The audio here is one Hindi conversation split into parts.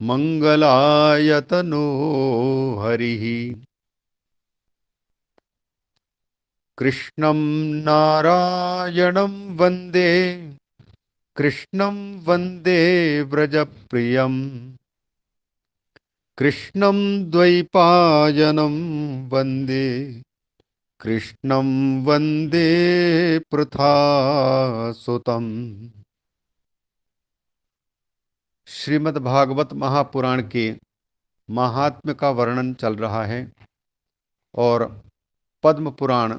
मंगलायतनो हरिः। कृष्णं नारायणं वन्दे, कृष्णं वन्दे व्रजप्रियं, कृष्णं द्वैपायनं वन्दे, कृष्णं वन्दे पृथासुतम्। श्रीमद् भागवत महापुराण के महात्म्य का वर्णन चल रहा है और पद्म पुराण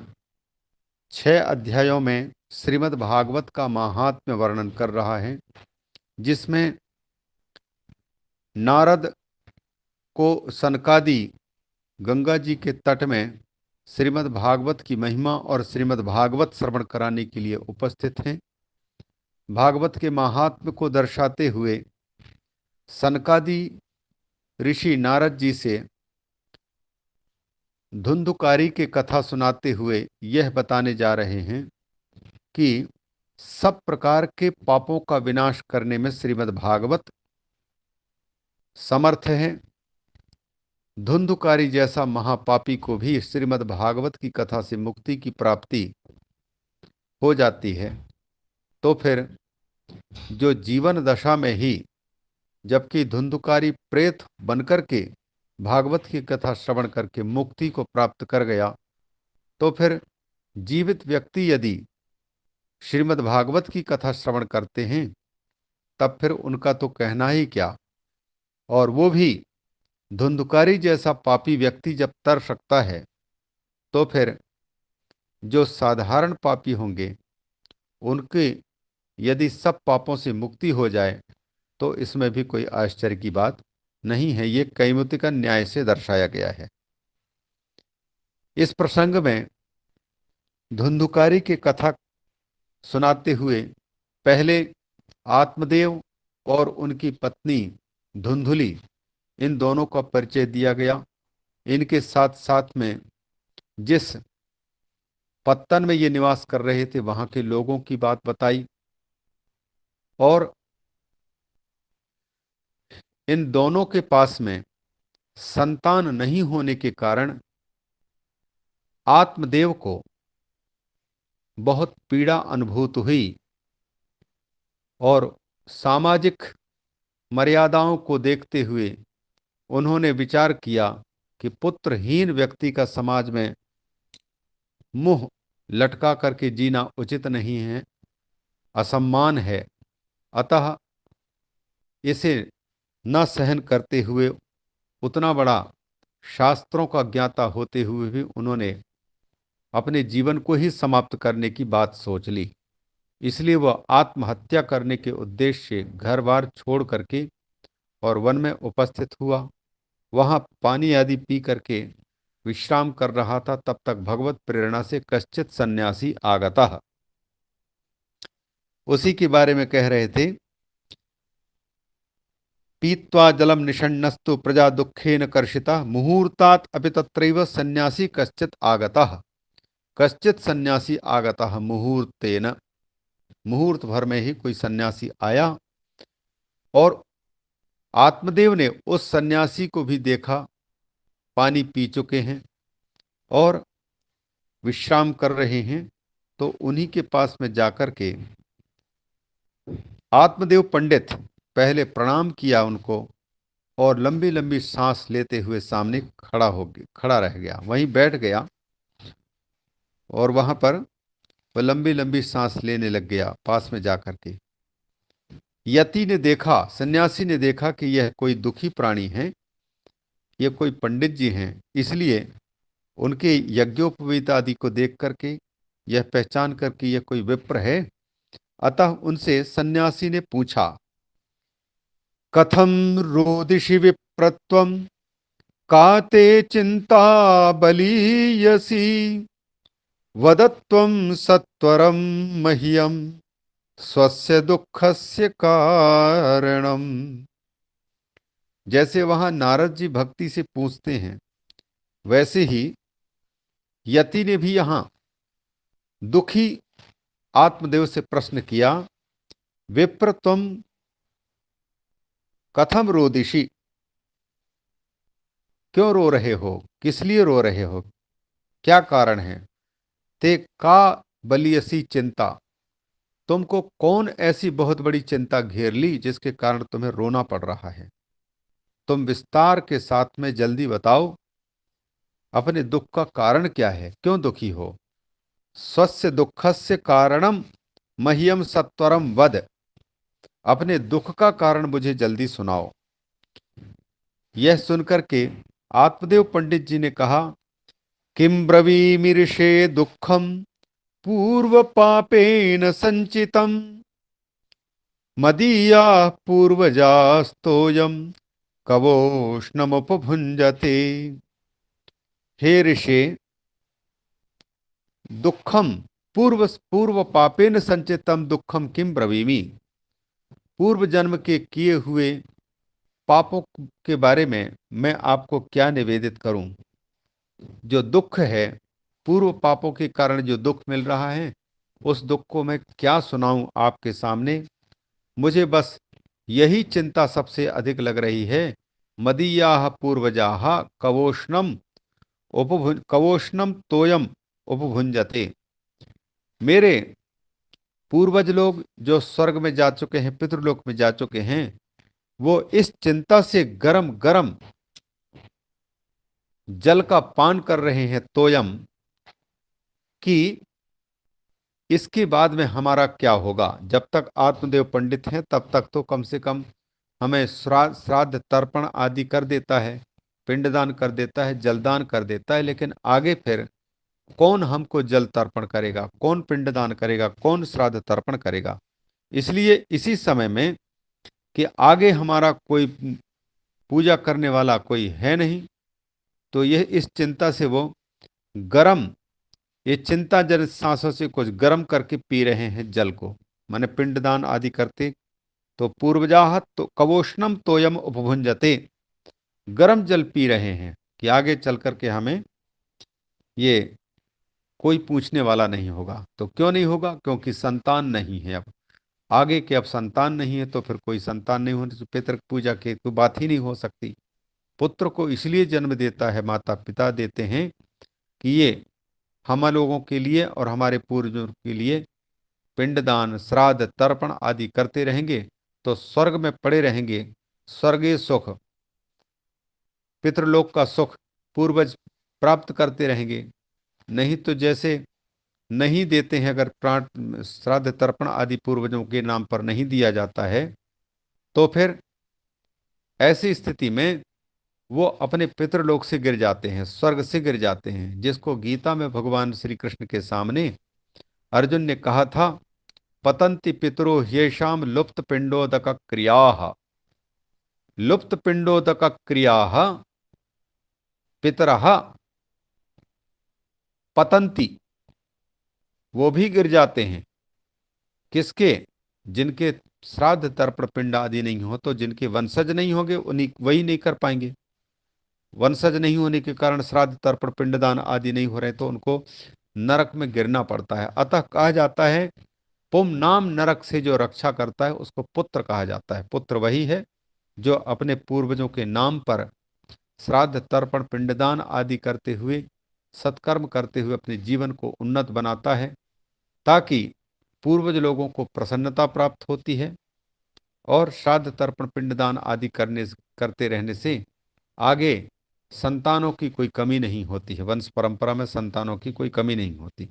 6 अध्यायों में श्रीमद् भागवत का महात्म्य वर्णन कर रहा है, जिसमें नारद को सनकादि गंगा जी के तट में श्रीमद् भागवत की महिमा और श्रीमद् भागवत श्रवण कराने के लिए उपस्थित हैं। भागवत के महात्म्य को दर्शाते हुए सनकादि ऋषि नारद जी से धुंधुकारी की कथा सुनाते हुए यह बताने जा रहे हैं कि सब प्रकार के पापों का विनाश करने में श्रीमद् भागवत समर्थ है। धुंधुकारी जैसा महापापी को भी श्रीमद् भागवत की कथा से मुक्ति की प्राप्ति हो जाती है। तो फिर जो जीवन दशा में ही, जबकि धुंधुकारी प्रेत बनकर के भागवत की कथा श्रवण करके मुक्ति को प्राप्त कर गया, तो फिर जीवित व्यक्ति यदि श्रीमद् भागवत की कथा श्रवण करते हैं तब फिर उनका तो कहना ही क्या। और वो भी धुंधुकारी जैसा पापी व्यक्ति जब तर सकता है, तो फिर जो साधारण पापी होंगे उनके यदि सब पापों से मुक्ति हो जाए तो इसमें भी कोई आश्चर्य की बात नहीं है। ये कैमुतिका न्याय से दर्शाया गया है। इस प्रसंग में धुंधुकारी की कथा सुनाते हुए पहले आत्मदेव और उनकी पत्नी धुंधुली, इन दोनों का परिचय दिया गया। इनके साथ साथ में जिस पत्तन में ये निवास कर रहे थे वहां के लोगों की बात बताई और इन दोनों के पास में संतान नहीं होने के कारण आत्मदेव को बहुत पीड़ा अनुभूत हुई और सामाजिक मर्यादाओं को देखते हुए उन्होंने विचार किया कि पुत्रहीन व्यक्ति का समाज में मुंह लटका करके जीना उचित नहीं है, असम्मान है। अतः इसे न सहन करते हुए उतना बड़ा शास्त्रों का ज्ञाता होते हुए भी उन्होंने अपने जीवन को ही समाप्त करने की बात सोच ली। इसलिए वह आत्महत्या करने के उद्देश्य से घर बार छोड़ करके और वन में उपस्थित हुआ। वहां पानी आदि पी करके विश्राम कर रहा था। तब तक भगवत प्रेरणा से कश्चित सन्यासी आगता, उसी के बारे में कह रहे थे। पीत्वा जलम निषण्णस्तु प्रजा दुखेन कर्षिता मुहूर्तात् अपि तत्रैव सन्यासी कश्चित आगतः। कश्चित सन्यासी आगतः मुहूर्तेन, मुहूर्त भर में ही कोई सन्यासी आया और आत्मदेव ने उस सन्यासी को भी देखा। पानी पी चुके हैं और विश्राम कर रहे हैं, तो उन्हीं के पास में जाकर के आत्मदेव पंडित पहले प्रणाम किया उनको और लंबी लंबी सांस लेते हुए सामने खड़ा रह गया, वहीं बैठ गया और वहां पर वह लंबी लंबी सांस लेने लग गया पास में जाकर के। यति ने देखा, सन्यासी ने देखा कि यह कोई दुखी प्राणी है, ये कोई पंडित जी हैं, इसलिए उनके यज्ञोपवीत आदि को देख करके यह पहचान करके यह कोई विप्र है। अतः उनसे सन्यासी ने पूछा, कथम रोदिषि विप्रत्वम काते चिंता बलीयसी वदत्वं सत्वरम मह्यम स्वस्य दुःखस्य कारणम। जैसे वहां नारद जी भक्ति से पूछते हैं, वैसे ही यति ने भी यहां दुखी आत्मदेव से प्रश्न किया, विप्र तुम कथम रोदिषि, क्यों रो रहे हो, किस लिए रो रहे हो, क्या कारण है। ते का बलियसी चिंता, तुमको कौन ऐसी बहुत बड़ी चिंता घेर ली जिसके कारण तुम्हें रोना पड़ रहा है। तुम विस्तार के साथ में जल्दी बताओ, अपने दुख का कारण क्या है, क्यों दुखी हो। स्वस्य दुखस्य कारणम मह्यम सत्वरम वद, अपने दुख का कारण मुझे जल्दी सुनाओ। यह सुनकर के आत्मदेव पंडित जी ने कहा, किम ब्रवीमीर्षे दुखम पूर्व पापेन संचितम मदीया पूर्वजास्तोयम कवोष्णमुपभुंजते। हे ऋषे, दुखम पूर्व पूर्व पापेन संचितम दुखम किम ब्रवीमि, पूर्व जन्म के किए हुए पापों के बारे में मैं आपको क्या निवेदित करूं। जो दुख है, पूर्व पापों के कारण जो दुख मिल रहा है, उस दुख को मैं क्या सुनाऊं आपके सामने। मुझे बस यही चिंता सबसे अधिक लग रही है। मदीयाः पूर्वजाः कवोष्णम तोयम उपभुंजते, मेरे पूर्वज लोग जो स्वर्ग में जा चुके हैं, पितृलोक में जा चुके हैं, वो इस चिंता से गरम गरम जल का पान कर रहे हैं, तोयम, कि इसके बाद में हमारा क्या होगा। जब तक आत्मदेव पंडित हैं तब तक तो कम से कम हमें श्राद्ध तर्पण आदि कर देता है, पिंडदान कर देता है, जलदान कर देता है, लेकिन आगे फिर कौन हमको जल तर्पण करेगा, कौन पिंडदान करेगा, कौन श्राद्ध तर्पण करेगा। इसलिए इसी समय में कि आगे हमारा कोई पूजा करने वाला कोई है नहीं, तो यह इस चिंता से वो गरम, ये चिंता जनित सांसों से कुछ गर्म करके पी रहे हैं जल को। माने पिंडदान आदि करते तो पूर्वजाह तो कवोष्णम तोयम उपभुंजते, गर्म जल पी रहे हैं कि आगे चल करके हमें ये कोई पूछने वाला नहीं होगा। तो क्यों नहीं होगा, क्योंकि संतान नहीं है। अब आगे के अब संतान नहीं है तो फिर कोई संतान नहीं होने से पितृ पूजा की तो बात ही नहीं हो सकती। पुत्र को इसलिए जन्म देता है, माता पिता देते हैं कि ये हम लोगों के लिए और हमारे पूर्वजों के लिए पिंडदान श्राद्ध तर्पण आदि करते रहेंगे तो स्वर्ग में पड़े रहेंगे, स्वर्गीय सुख, पितृलोक का सुख पूर्वज प्राप्त करते रहेंगे। नहीं तो जैसे नहीं देते हैं, अगर प्राण श्राद्ध तर्पण आदि पूर्वजों के नाम पर नहीं दिया जाता है, तो फिर ऐसी स्थिति में वो अपने पितृलोक से गिर जाते हैं, स्वर्ग से गिर जाते हैं। जिसको गीता में भगवान श्री कृष्ण के सामने अर्जुन ने कहा था, पतंति पितरो ह्येषाम लुप्त पिंडोदक क्रियाः, लुप्त पिंडोदक क्रियाः पितरः पतंति, वो भी गिर जाते हैं। किसके, जिनके श्राद्ध तर्पण पिंड आदि नहीं हो, तो जिनके वंशज नहीं होंगे उन्हीं वही नहीं कर पाएंगे। वंशज नहीं होने के कारण श्राद्ध तर्पण पिंडदान आदि नहीं हो रहे, तो उनको नरक में गिरना पड़ता है। अतः कहा जाता है, पुम नाम नरक से जो रक्षा करता है उसको पुत्र कहा जाता है। पुत्र वही है जो अपने पूर्वजों के नाम पर श्राद्ध तर्पण पिंडदान आदि करते हुए, सत्कर्म करते हुए अपने जीवन को उन्नत बनाता है, ताकि पूर्वज लोगों को प्रसन्नता प्राप्त होती है। और श्राद्ध तर्पण पिंडदान आदि करते रहने से आगे संतानों की कोई कमी नहीं होती है, वंश परंपरा में संतानों की कोई कमी नहीं होती।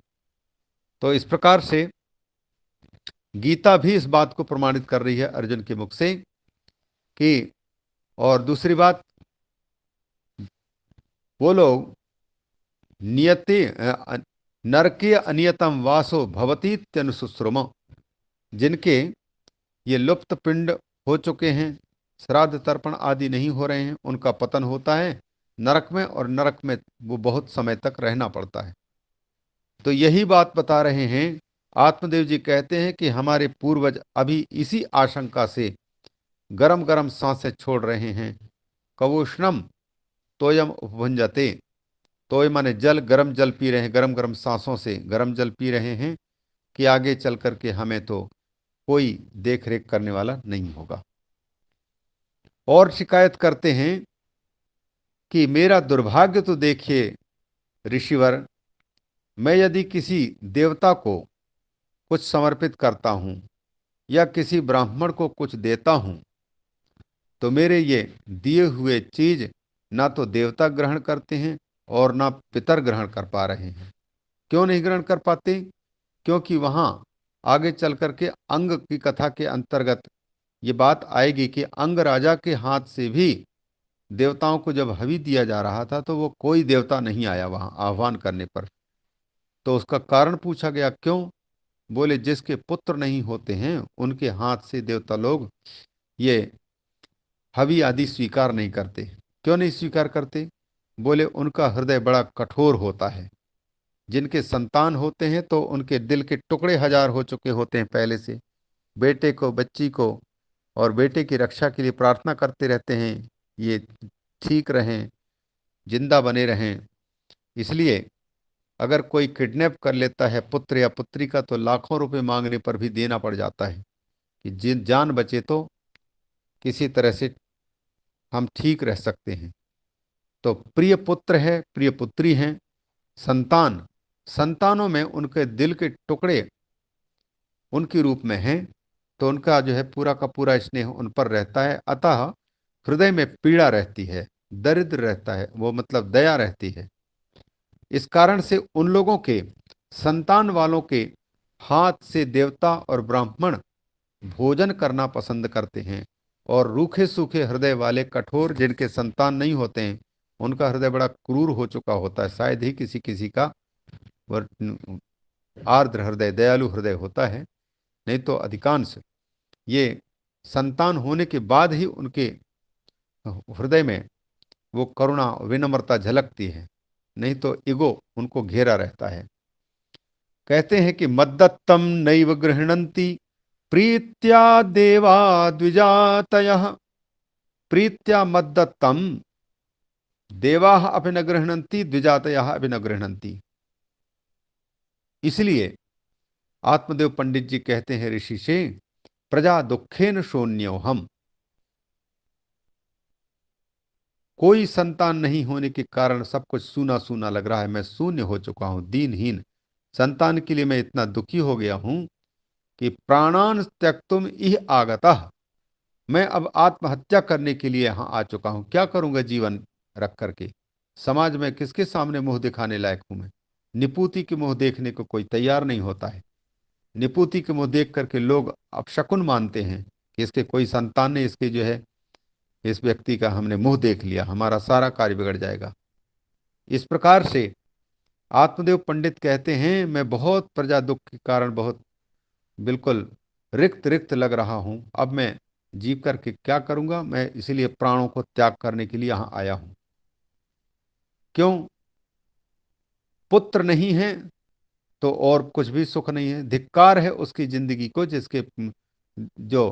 तो इस प्रकार से गीता भी इस बात को प्रमाणित कर रही है अर्जुन के मुख से कि, और दूसरी बात, वो लोग नियते नरकीय अनियतम वासो भवतीत्यनुसुश्रुम, जिनके ये लुप्त पिंड हो चुके हैं, श्राद्ध तर्पण आदि नहीं हो रहे हैं, उनका पतन होता है नरक में, और नरक में वो बहुत समय तक रहना पड़ता है। तो यही बात बता रहे हैं आत्मदेव जी। कहते हैं कि हमारे पूर्वज अभी इसी आशंका से गरम गरम सांसें छोड़ रहे हैं। कवोष्णम तोयम उपभुंजते, तोय माने जल, गरम जल पी रहे हैं, गरम गरम सांसों से गरम जल पी रहे हैं कि आगे चल करके हमें तो कोई देख रेख करने वाला नहीं होगा। और शिकायत करते हैं कि मेरा दुर्भाग्य तो देखिए ऋषिवर, मैं यदि किसी देवता को कुछ समर्पित करता हूं या किसी ब्राह्मण को कुछ देता हूं तो मेरे ये दिए हुए चीज ना तो देवता ग्रहण करते हैं और ना पितर ग्रहण कर पा रहे हैं। क्यों नहीं ग्रहण कर पाते? क्योंकि वहां आगे चल करके अंग की कथा के अंतर्गत ये बात आएगी कि अंग राजा के हाथ से भी देवताओं को जब हवि दिया जा रहा था तो वो कोई देवता नहीं आया वहां आह्वान करने पर। तो उसका कारण पूछा गया, क्यों? बोले जिसके पुत्र नहीं होते हैं उनके हाथ से देवता लोग ये हवि आदि स्वीकार नहीं करते। क्यों नहीं स्वीकार करते? बोले उनका हृदय बड़ा कठोर होता है। जिनके संतान होते हैं तो उनके दिल के टुकड़े हजार हो चुके होते हैं पहले से, बेटे को बच्ची को और बेटे की रक्षा के लिए प्रार्थना करते रहते हैं, ये ठीक रहें, जिंदा बने रहें। इसलिए अगर कोई किडनैप कर लेता है पुत्र या पुत्री का तो लाखों रुपए मांगने पर भी देना पड़ जाता है कि जिन जान बचे तो किसी तरह से हम ठीक रह सकते हैं। तो प्रिय पुत्र है, प्रिय पुत्री हैं, संतान, संतानों में उनके दिल के टुकड़े उनके रूप में हैं, तो उनका जो है पूरा का पूरा स्नेह उन पर रहता है। अतः हृदय में पीड़ा रहती है, दरिद्र रहता है, वो मतलब दया रहती है। इस कारण से उन लोगों के संतान वालों के हाथ से देवता और ब्राह्मण भोजन करना पसंद करते हैं, और रूखे सूखे हृदय वाले कठोर जिनके संतान नहीं होते हैं उनका हृदय बड़ा क्रूर हो चुका होता है। शायद ही किसी किसी का आर्द्र हृदय, दयालु हृदय होता है, नहीं तो अधिकांश ये संतान होने के बाद ही उनके हृदय में वो करुणा विनम्रता झलकती है, नहीं तो ईगो उनको घेरा रहता है। कहते हैं कि मद्दत्तम नैव गृह्णन्ति प्रीत्या देवा द्विजातयः। प्रीत्या मद्दत्तम देवाः अपि न गृह्णन्ति द्विजातयः अपि न गृह्णन्ति। इसलिए आत्मदेव पंडित जी कहते हैं ऋषि से, प्रजा दुखेन शून्यो हम। कोई संतान नहीं होने के कारण सब कुछ सूना सूना लग रहा है, मैं शून्य हो चुका हूं, दीनहीन। संतान के लिए मैं इतना दुखी हो गया हूं कि प्राणान त्यक्तुम इह आगतः, मैं अब आत्महत्या करने के लिए यहां आ चुका हूं। क्या करूंगा जीवन रख करके? समाज में किसके सामने मुंह दिखाने लायक हूं मैं? निपुति के मुंह देखने को कोई तैयार नहीं होता है। निपुति के मुंह देख करके लोग अपशकुन मानते हैं कि इसके कोई संतान नहीं, इसके जो है इस व्यक्ति का हमने मुंह देख लिया, हमारा सारा कार्य बिगड़ जाएगा। इस प्रकार से आत्मदेव पंडित कहते हैं, मैं बहुत प्रजा दुख के कारण बहुत बिल्कुल रिक्त रिक्त लग रहा हूं। अब मैं जीव करके क्या करूंगा? मैं इसीलिए प्राणों को त्याग करने के लिए यहां आया हूं। क्यों? पुत्र नहीं है तो और कुछ भी सुख नहीं है। धिक्कार है उसकी जिंदगी को जिसके जो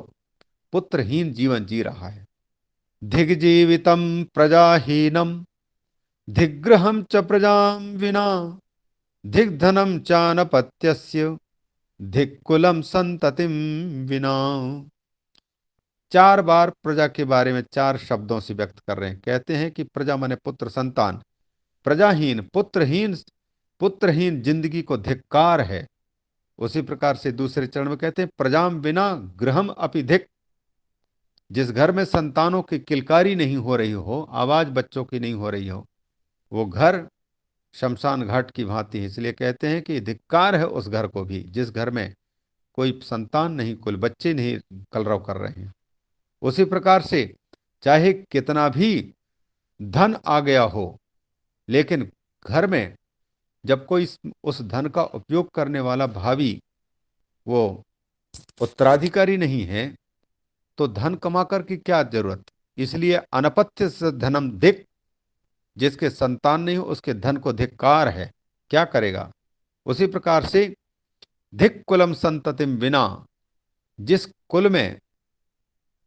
पुत्रहीन जीवन जी रहा है। धिग्जीवितम प्रजाहीनम धिग्रहम च प्रजाम विना धिग्धनम चानपत्यस्य धिक्कुलम संततिम विना। चार बार प्रजा के बारे में चार शब्दों से व्यक्त कर रहे हैं। कहते हैं कि प्रजा माने पुत्र संतान, प्रजाहीन पुत्रहीन, पुत्रहीन जिंदगी को धिक्कार है। उसी प्रकार से दूसरे चरण में कहते हैं प्रजाम बिना गृहम अपि धिक। जिस घर में संतानों की किलकारी नहीं हो रही हो, आवाज बच्चों की नहीं हो रही हो, वो घर शमशान घाट की भांति है। इसलिए कहते हैं कि धिक्कार है उस घर को भी जिस घर में कोई संतान नहीं, कुल बच्चे नहीं कलरव कर रहे हैं। उसी प्रकार से चाहे कितना भी धन आ गया हो, लेकिन घर में जब कोई उस धन का उपयोग करने वाला भावी वो उत्तराधिकारी नहीं है तो धन कमा कर की क्या जरूरत? इसलिए अनपत्य से धनम धिक, जिसके संतान नहीं हो उसके धन को धिक्कार है, क्या करेगा? उसी प्रकार से धिक कुलम संततिम बिना, जिस कुल में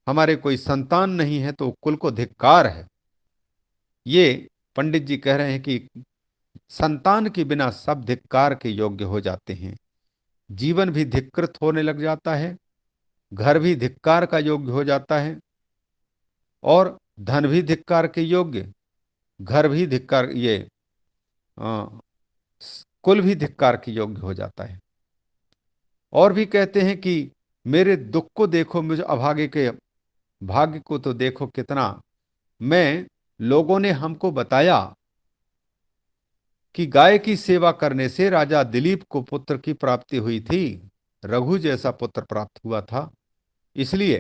हमारे कोई संतान नहीं है तो कुल को धिक्कार है। ये पंडित जी कह रहे हैं कि संतान के बिना सब धिक्कार के योग्य हो जाते हैं। जीवन भी धिक्कृत होने लग जाता है, घर भी धिक्कार का योग्य हो जाता है। और धन भी धिक्कार के योग्य, घर भी धिक्कार, ये अ, कुल भी धिक्कार के योग्य हो जाता है। और भी कहते हैं कि मेरे दुख को देखो, मुझ अभागे के भाग्य को तो देखो कितना। मैं, लोगों ने हमको बताया कि गाय की सेवा करने से राजा दिलीप को पुत्र की प्राप्ति हुई थी, रघु जैसा पुत्र प्राप्त हुआ था। इसलिए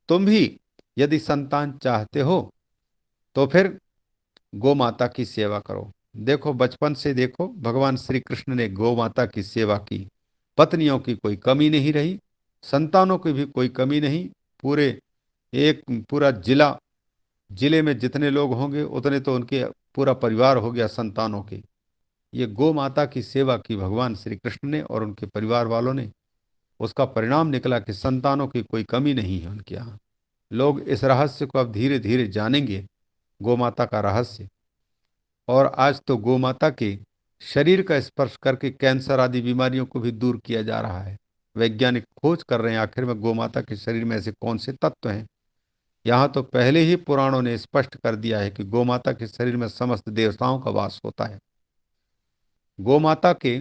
तुम भी यदि संतान चाहते हो तो फिर गौ माता की सेवा करो। देखो, बचपन से देखो, भगवान श्री कृष्ण ने गौ माता की सेवा की, पत्नियों की कोई कमी नहीं रही, संतानों की भी कोई कमी नहीं। पूरे एक पूरा जिले में जितने लोग होंगे उतने तो उनके पूरा परिवार हो गया संतानों के। ये गौ माता की सेवा की भगवान श्री कृष्ण ने और उनके परिवार वालों ने, उसका परिणाम निकला कि संतानों की कोई कमी नहीं है उनके यहाँ। लोग इस रहस्य को अब धीरे धीरे जानेंगे, गौ माता का रहस्य। और आज तो गौ माता के शरीर का स्पर्श करके कैंसर आदि बीमारियों को भी दूर किया जा रहा है। वैज्ञानिक खोज कर रहे हैं आखिर में गौ माता के शरीर में ऐसे कौन से तत्व हैं। यहाँ तो पहले ही पुराणों ने स्पष्ट कर दिया है कि गौ माता के शरीर में समस्त देवताओं का वास होता है। गौ माता के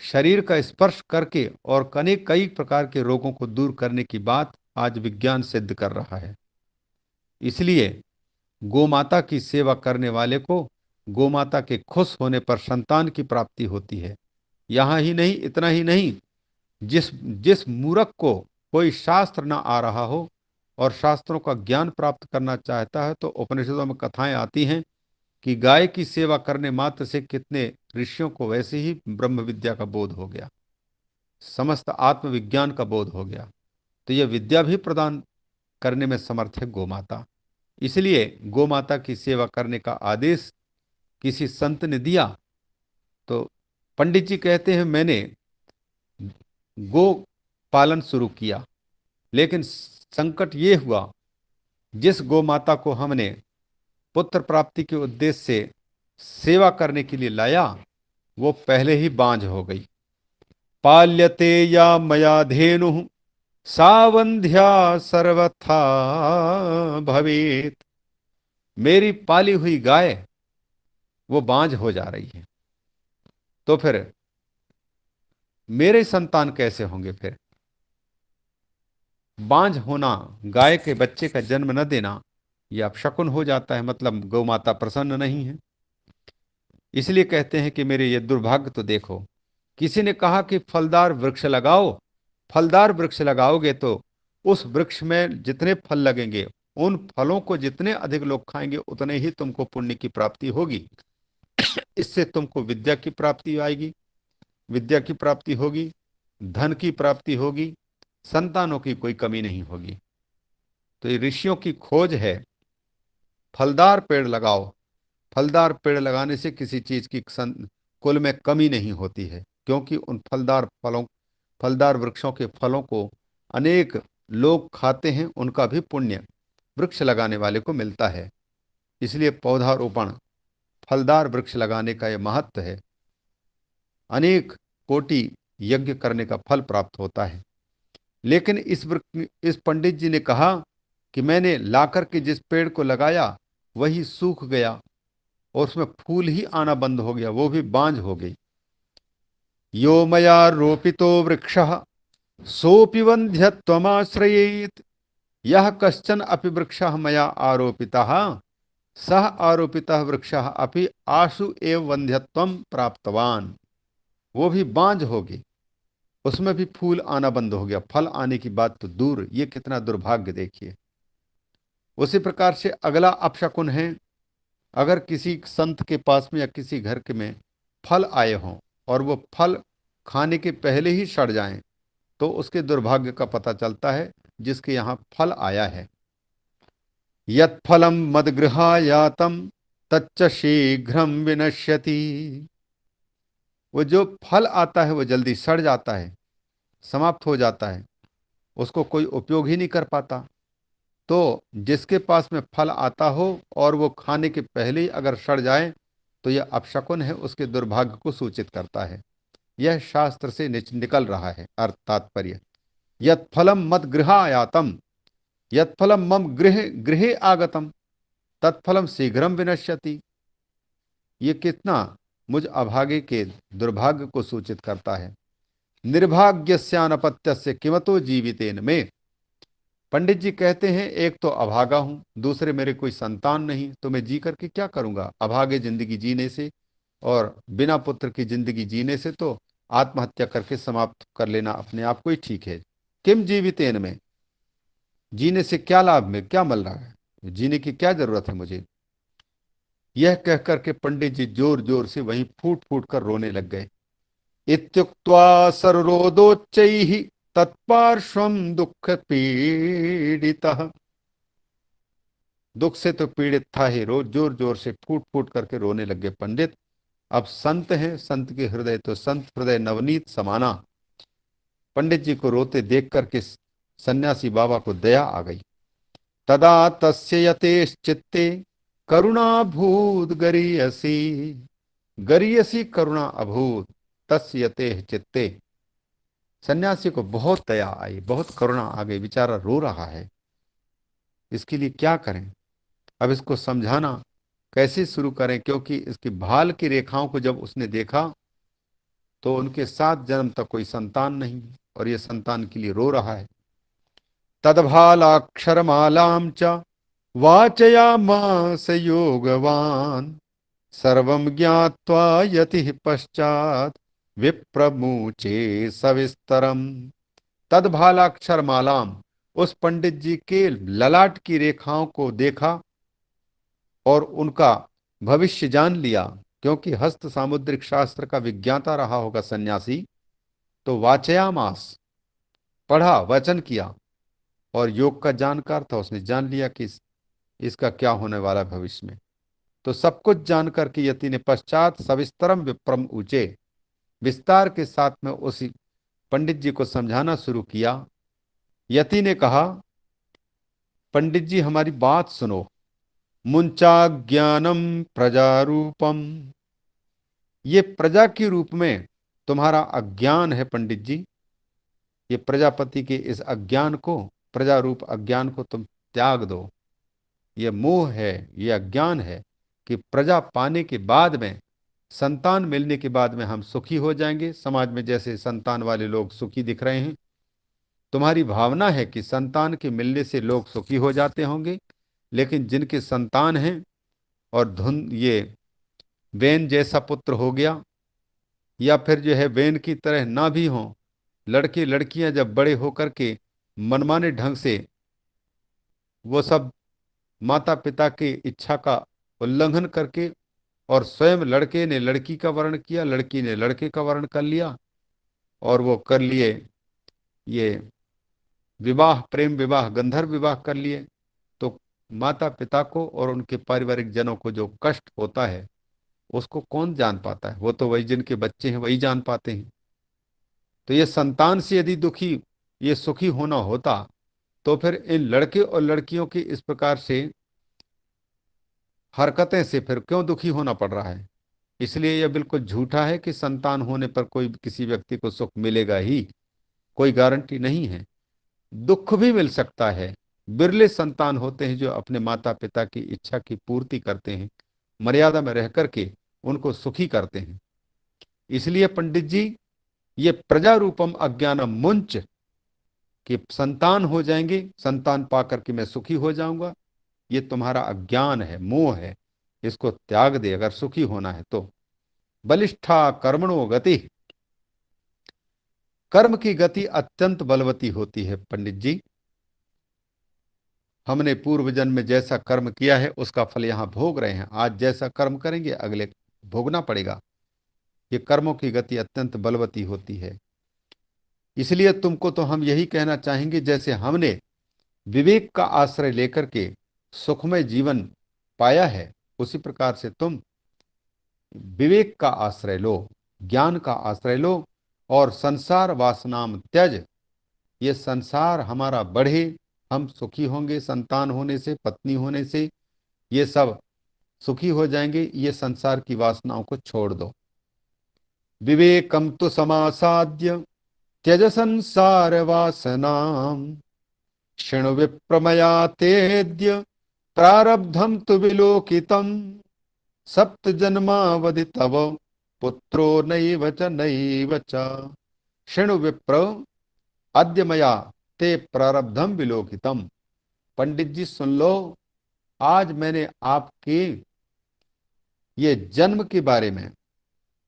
शरीर का स्पर्श करके और कई प्रकार के रोगों को दूर करने की बात आज विज्ञान सिद्ध कर रहा है। इसलिए गोमाता की सेवा करने वाले को गोमाता के खुश होने पर संतान की प्राप्ति होती है। यहाँ ही नहीं, इतना ही नहीं, जिस जिस मूर्ख को कोई शास्त्र न आ रहा हो और शास्त्रों का ज्ञान प्राप्त करना चाहता है, तो उपनिषदों में कथाएं आती हैं कि गाय की सेवा करने मात्र से कितने ऋषियों को वैसे ही ब्रह्म विद्या का बोध हो गया, समस्त आत्मविज्ञान का बोध हो गया। तो यह विद्या भी प्रदान करने में समर्थ है गोमाता। इसलिए गोमाता की सेवा करने का आदेश किसी संत ने दिया तो पंडित जी कहते हैं मैंने गो पालन शुरू किया, लेकिन संकट ये हुआ, जिस गोमाता को हमने पुत्र प्राप्ति के उद्देश्य से सेवा करने के लिए लाया वो पहले ही बांझ हो गई। पाल्यते या मया धेनु सावंध्या सर्वथा भवेत। मेरी पाली हुई गाय वो बांझ हो जा रही है, तो फिर मेरे संतान कैसे होंगे? फिर बांझ होना, गाय के बच्चे का जन्म न देना, यह अपशकुन हो जाता है, मतलब गौ माता प्रसन्न नहीं है। इसलिए कहते हैं कि मेरे ये दुर्भाग्य तो देखो। किसी ने कहा कि फलदार वृक्ष लगाओ, फलदार वृक्ष लगाओगे तो उस वृक्ष में जितने फल लगेंगे उन फलों को जितने अधिक लोग खाएंगे उतने ही तुमको पुण्य की प्राप्ति होगी। इससे तुमको विद्या की प्राप्ति आएगी, विद्या की प्राप्ति होगी, धन की प्राप्ति होगी, संतानों की कोई कमी नहीं होगी। तो ये ऋषियों की खोज है, फलदार पेड़ लगाओ। फलदार पेड़ लगाने से किसी चीज की कुल में कमी नहीं होती है, क्योंकि उन फलदार वृक्षों के फलों को अनेक लोग खाते हैं, उनका भी पुण्य वृक्ष लगाने वाले को मिलता है। इसलिए पौधारोपण, फलदार वृक्ष लगाने का यह महत्व है। अनेक कोटि यज्ञ करने का फल प्राप्त होता है। लेकिन इस पंडित जी ने कहा कि मैंने लाकर के जिस पेड़ को लगाया वही सूख गया और उसमें फूल ही आना बंद हो गया, वो भी बांझ हो गई। यो मया रोपितो वृक्षः सोऽपि वन्ध्यत्वमाश्रयेत्। यह कश्चन अपि वृक्षः मया आरोपितः सह आरोपितः वृक्षः अपि आशु एव वन्ध्यत्वं प्राप्तवान। वो भी बांझ हो गई, उसमें भी फूल आना बंद हो गया, फल आने की बात तो दूर। ये कितना दुर्भाग्य देखिए। उसी प्रकार से अगला अपशकुन है, अगर किसी संत के पास में या किसी घर के में फल आए हों और वो फल खाने के पहले ही सड़ जाएं, तो उसके दुर्भाग्य का पता चलता है जिसके यहाँ फल आया है। यत् फलम मदगृहायातम तच्च शीघ्रम विनश्यति। वो जो फल आता है वो जल्दी सड़ जाता है, समाप्त हो जाता है, उसको कोई उपयोग ही नहीं कर पाता। तो जिसके पास में फल आता हो और वो खाने के पहले ही अगर सड़ जाए तो यह अपशकुन है, उसके दुर्भाग्य को सूचित करता है। यह शास्त्र से निकल रहा है अर्थ तात्पर्य। यत् फलम मद गृहायातम, यत्फलम मम गृह गृहे आगतम तत्फलम शीघ्रम विनश्यति। ये कितना मुझ अभागे के दुर्भाग्य को सूचित करता है। निर्भाग्यस्यानपत्यस्य किमतो जीवितेन में। पंडित जी कहते हैं, एक तो अभागा हूं, दूसरे मेरे कोई संतान नहीं, तो मैं जी करके क्या करूंगा। अभागे जिंदगी जीने से और बिना पुत्र की जिंदगी जीने से तो आत्महत्या करके समाप्त कर लेना अपने आप को ही ठीक है। किम जीवितेन में, जीने से क्या लाभ, में क्या मिल रहा है, जीने की क्या जरूरत है मुझे। यह कह करके पंडित जी जोर जोर से वहीं फूट फूट कर रोने लग गए। इत्युक्त्वा सरोदोच्चैः तत्पार्श्वं दुःख पीड़ितः। दुख से तो पीड़ित था ही, रोज जोर जोर से फूट फूट करके रोने लगे पंडित। अब संत हैं, संत के हृदय तो संत हृदय नवनीत समाना। पंडित जी को रोते देख करके सन्यासी बाबा को दया आ गई। तदा तस्य यतेश्चित्ते करुणाभूत गरीयसी। गरीयसी करुणा अभूत तस्य यतेः चित्ते। सन्यासी को बहुत दया आई, बहुत करुणा आ गई, बेचारा रो रहा है। इसके लिए क्या करें, अब इसको समझाना कैसे शुरू करें, क्योंकि इसकी भाल की रेखाओं को जब उसने देखा तो उनके 7 जन्म तक कोई संतान नहीं, और ये संतान के लिए रो रहा है। तद्भालाक्षरमालां च वाचयामास योगवान सर्वं ज्ञात्वा यतिः पश्चात् विप्रमुचे सविस्तरम। तद्भालाक्षरमालाम, उस पंडित जी के ललाट की रेखाओं को देखा और उनका भविष्य जान लिया, क्योंकि हस्त सामुद्रिक शास्त्र का विज्ञाता रहा होगा सन्यासी। तो वाचयामास, पढ़ा, वचन किया, और योग का जानकार था, उसने जान लिया कि इसका क्या होने वाला भविष्य में। तो सब कुछ जानकर के यति ने पश्चात सविस्तरम विप्रम ऊंचे, विस्तार के साथ में उसी पंडित जी को समझाना शुरू किया। यति ने कहा, पंडित जी हमारी बात सुनो। मुंचा ज्ञानम प्रजारूपम, ये प्रजा के रूप में तुम्हारा अज्ञान है पंडित जी। ये प्रजापति के इस अज्ञान को, प्रजा रूप अज्ञान को तुम त्याग दो। ये मोह है, ये अज्ञान है कि प्रजा पाने के बाद में, संतान मिलने के बाद में हम सुखी हो जाएंगे। समाज में जैसे संतान वाले लोग सुखी दिख रहे हैं, तुम्हारी भावना है कि संतान के मिलने से लोग सुखी हो जाते होंगे। लेकिन जिनके संतान हैं और धुन ये वेन जैसा पुत्र हो गया, या फिर जो है वेन की तरह ना भी हो, लड़के लड़कियां जब बड़े होकर के मनमाने ढंग से वो सब माता पिता की इच्छा का उल्लंघन करके, और स्वयं लड़के ने लड़की का वर्ण किया, लड़की ने लड़के का वर्ण कर लिया, और वो कर लिए ये विवाह, प्रेम विवाह, गंधर्व विवाह कर लिए, तो माता पिता को और उनके पारिवारिक जनों को जो कष्ट होता है उसको कौन जान पाता है। वो तो वही जिनके बच्चे हैं वही जान पाते हैं। तो ये संतान से यदि दुखी, ये सुखी होना होता, तो फिर इन लड़के और लड़कियों की इस प्रकार से हरकतें से फिर क्यों दुखी होना पड़ रहा है। इसलिए यह बिल्कुल झूठा है कि संतान होने पर कोई किसी व्यक्ति को सुख मिलेगा ही, कोई गारंटी नहीं है। दुख भी मिल सकता है। बिरले संतान होते हैं जो अपने माता पिता की इच्छा की पूर्ति करते हैं, मर्यादा में रह करके उनको सुखी करते हैं। इसलिए पंडित जी, ये प्रजा रूपम अज्ञानम मुंच, कि संतान हो जाएंगे, संतान पाकर के मैं सुखी हो जाऊंगा, ये तुम्हारा अज्ञान है, मोह है। इसको त्याग दे अगर सुखी होना है तो। बलिष्ठा कर्मणो गति, कर्म की गति अत्यंत बलवती होती है पंडित जी। हमने पूर्व जन्म में जैसा कर्म किया है उसका फल यहां भोग रहे हैं। आज जैसा कर्म करेंगे अगले भोगना पड़ेगा। ये कर्मों की गति अत्यंत बलवती होती है। इसलिए तुमको तो हम यही कहना चाहेंगे, जैसे हमने विवेक का आश्रय लेकर के सुखमय जीवन पाया है, उसी प्रकार से तुम विवेक का आश्रय लो, ज्ञान का आश्रय लो, और संसार वासनाम त्यज। ये संसार हमारा बढ़े, हम सुखी होंगे संतान होने से, पत्नी होने से, ये सब सुखी हो जाएंगे। ये संसार की वासनाओं को छोड़ दो। विवेकम तो समासाद्य त्यज संसार वासनाम शृणु विप्रमया तेद्य प्रारब्धम तु विलोकितम सप्त जन्मावधि तव पुत्रो नैव च नैव च। शृणु विप्र अद्य मया ते प्रारब्धम विलोकितम। पंडित जी सुन लो, आज मैंने आपके ये जन्म के बारे में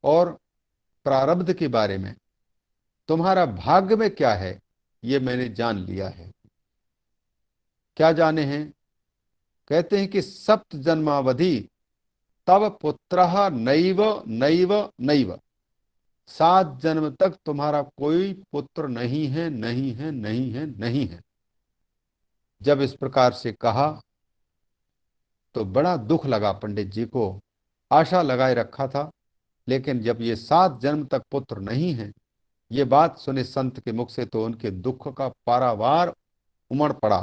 और प्रारब्ध के बारे में, तुम्हारा भाग्य में क्या है, ये मैंने जान लिया है। क्या जाने हैं? कहते हैं कि सप्त जन्मावधि तव पुत्रः नैव नैव नैव। 7 जन्म तक तुम्हारा कोई पुत्र नहीं है, नहीं है, नहीं है, नहीं है। जब इस प्रकार से कहा तो बड़ा दुख लगा पंडित जी को। आशा लगाए रखा था, लेकिन जब ये 7 जन्म तक पुत्र नहीं है, ये बात सुने संत के मुख से, तो उनके दुख का पारावार उमड़ पड़ा।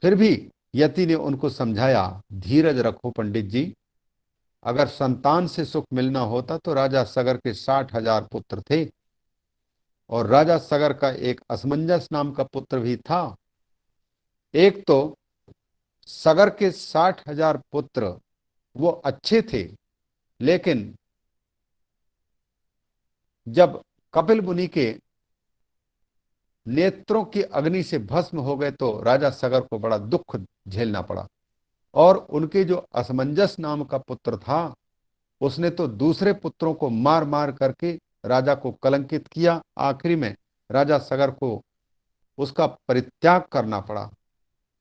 फिर भी यति ने उनको समझाया, धीरज रखो पंडित जी, अगर संतान से सुख मिलना होता तो राजा सगर के 60,000 पुत्र थे, और राजा सगर का एक असमंजस नाम का पुत्र भी था। एक तो सगर के 60,000 पुत्र वो अच्छे थे, लेकिन जब कपिल मुनि के नेत्रों की अग्नि से भस्म हो गए तो राजा सगर को बड़ा दुख झेलना पड़ा। और उनके जो असमंजस नाम का पुत्र था, उसने तो दूसरे पुत्रों को मार मार करके राजा को कलंकित किया। आखिरी में राजा सगर को उसका परित्याग करना पड़ा।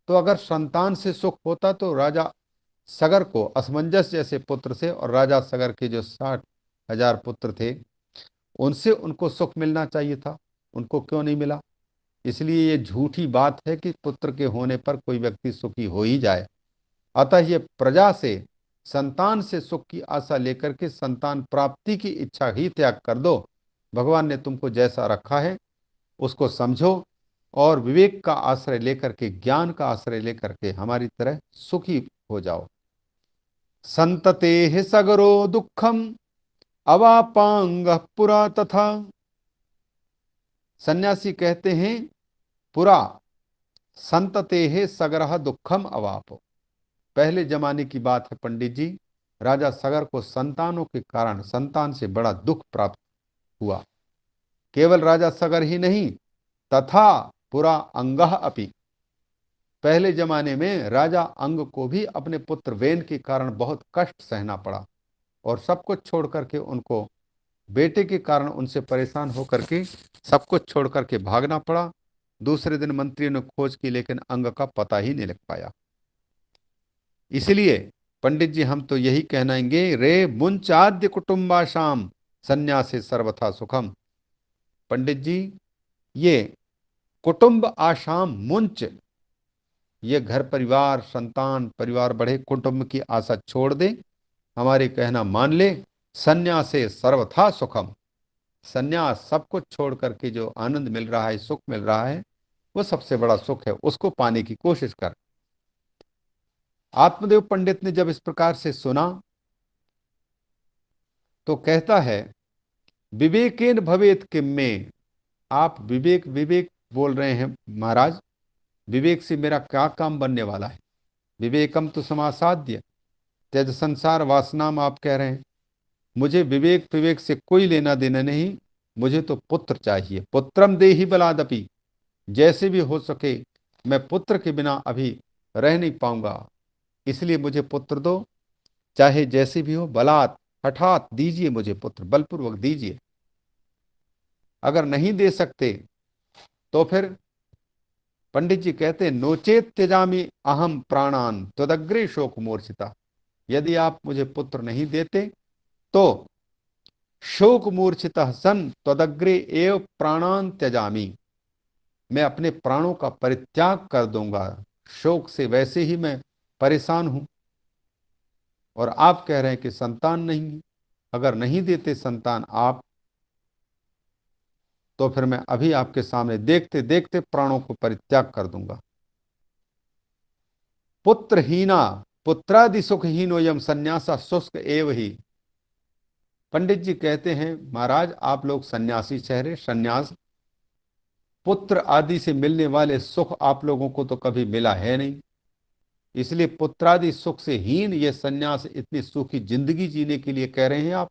तो अगर संतान से सुख होता तो राजा सगर को असमंजस जैसे पुत्र से, और राजा सगर के जो 60,000 पुत्र थे उनसे उनको सुख मिलना चाहिए था, उनको क्यों नहीं मिला? इसलिए ये झूठी बात है कि पुत्र के होने पर कोई व्यक्ति सुखी हो ही जाए। अतः ये प्रजा से, संतान से सुख की आशा लेकर के संतान प्राप्ति की इच्छा ही त्याग कर दो। भगवान ने तुमको जैसा रखा है उसको समझो, और विवेक का आश्रय लेकर के, ज्ञान का आश्रय लेकर के हमारी तरह सुखी हो जाओ। संतते सगरो दुखम अवापांग पुरा तथा। सन्यासी कहते हैं, पुरा संतते सगरह दुखम अवाप। पहले जमाने की बात है पंडित जी, राजा सगर को संतानों के कारण, संतान से बड़ा दुख प्राप्त हुआ। केवल राजा सगर ही नहीं, तथा पुरा अंगह अपि। पहले जमाने में राजा अंग को भी अपने पुत्र वेन के कारण बहुत कष्ट सहना पड़ा, और सब कुछ छोड़ करके उनको, बेटे के कारण उनसे परेशान होकर के सब कुछ छोड़ करके भागना पड़ा। दूसरे दिन मंत्रियों ने खोज की, लेकिन अंग का पता ही नहीं लग पाया। इसलिए पंडित जी हम तो यही कहनाएंगे, रे मुंचाद्य कुटुंबाशाम संन्यासे सर्वथा सुखम। पंडित जी, ये कुटुंब आशाम मुंच, ये घर परिवार, संतान, परिवार बढ़े, कुटुंब की आशा छोड़ दे, हमारे कहना मान ले। संन्यासे सर्वथा सुखम। संन्यास, सब कुछ छोड़ करके जो आनंद मिल रहा है, सुख मिल रहा है, वो सबसे बड़ा सुख है, उसको पाने की कोशिश कर। आत्मदेव पंडित ने जब इस प्रकार से सुना तो कहता है, विवेकेन भवेत किम में। आप विवेक विवेक बोल रहे हैं महाराज, विवेक से मेरा क्या काम बनने वाला है? विवेकम तो समासाध्य त्यज संसार वासनाम, आप कह रहे हैं। मुझे विवेक विवेक से कोई लेना देना नहीं, मुझे तो पुत्र चाहिए। पुत्रम देहि बलादपि, जैसे भी हो सके मैं पुत्र के बिना अभी रह नहीं पाऊंगा, इसलिए मुझे पुत्र दो, चाहे जैसे भी हो, बलात्, हठात दीजिए मुझे पुत्र, बलपूर्वक दीजिए। अगर नहीं दे सकते तो फिर पंडित जी कहते हैं, नोचेत त्यजामि अहम प्राणान त्वदग्रे शोक मूर्छिता। यदि आप मुझे पुत्र नहीं देते तो शोक मूर्छितः सन त्वदग्रे एव प्राणान त्यजामि, मैं अपने प्राणों का परित्याग कर दूंगा। शोक से वैसे ही मैं परेशान हूं, और आप कह रहे हैं कि संतान नहीं, अगर नहीं देते संतान आप, तो फिर मैं अभी आपके सामने देखते देखते प्राणों को परित्याग कर दूंगा। पुत्रहीना पुत्रादि सुखहीनो यम संन्यासा शुष्क एव ही। पंडित जी कहते हैं, महाराज आप लोग सन्यासी ठहरे, संन्यास पुत्र आदि से मिलने वाले सुख आप लोगों को तो कभी मिला है नहीं, इसलिए पुत्रादि सुख से हीन ये सन्यास इतनी सुखी जिंदगी जीने के लिए कह रहे हैं आप।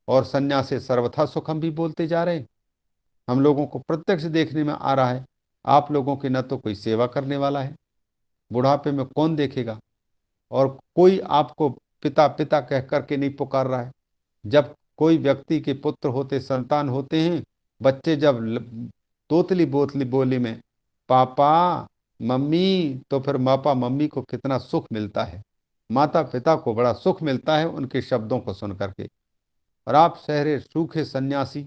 और सन्यास से सर्वथा सुख हम भी बोलते जा रहे हैं। हम लोगों को प्रत्यक्ष देखने में आ रहा है, आप लोगों की न तो कोई सेवा करने वाला है, बुढ़ापे में कौन देखेगा, और कोई आपको पिता पिता कह करके नहीं पुकार रहा है। जब कोई व्यक्ति के पुत्र होते, संतान होते हैं, बच्चे जब तोतली बोतली बोली में पापा मम्मी, तो फिर मापा मम्मी को कितना सुख मिलता है, माता पिता को बड़ा सुख मिलता है उनके शब्दों को सुन करके। और आप शहरे सूखे सन्यासी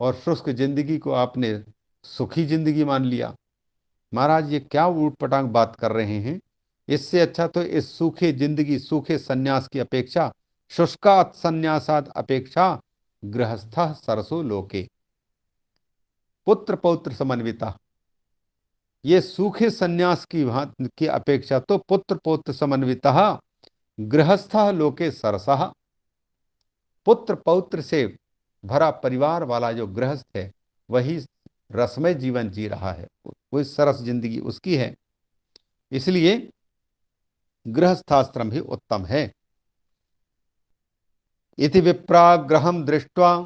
और शुष्क जिंदगी को आपने सुखी जिंदगी मान लिया। महाराज ये क्या ऊट पटांग बात कर रहे हैं। इससे अच्छा तो इस सूखे जिंदगी, सूखे सन्यास की अपेक्षा, शुष्कात सन्यासाद अपेक्षा गृहस्थ सरसो लोके पुत्र पौत्र समन्विता, ये सूखे सन्यास की अपेक्षा तो पुत्र पौत्र समन्विता गृहस्थ लोके सरसः, पुत्र पौत्र से भरा परिवार वाला जो गृहस्थ है वही रसमय जीवन जी रहा है, वही सरस जिंदगी उसकी है। इसलिए गृहस्थाश्रम ही उत्तम है। इति विप्राग्रहम दृष्ट्वा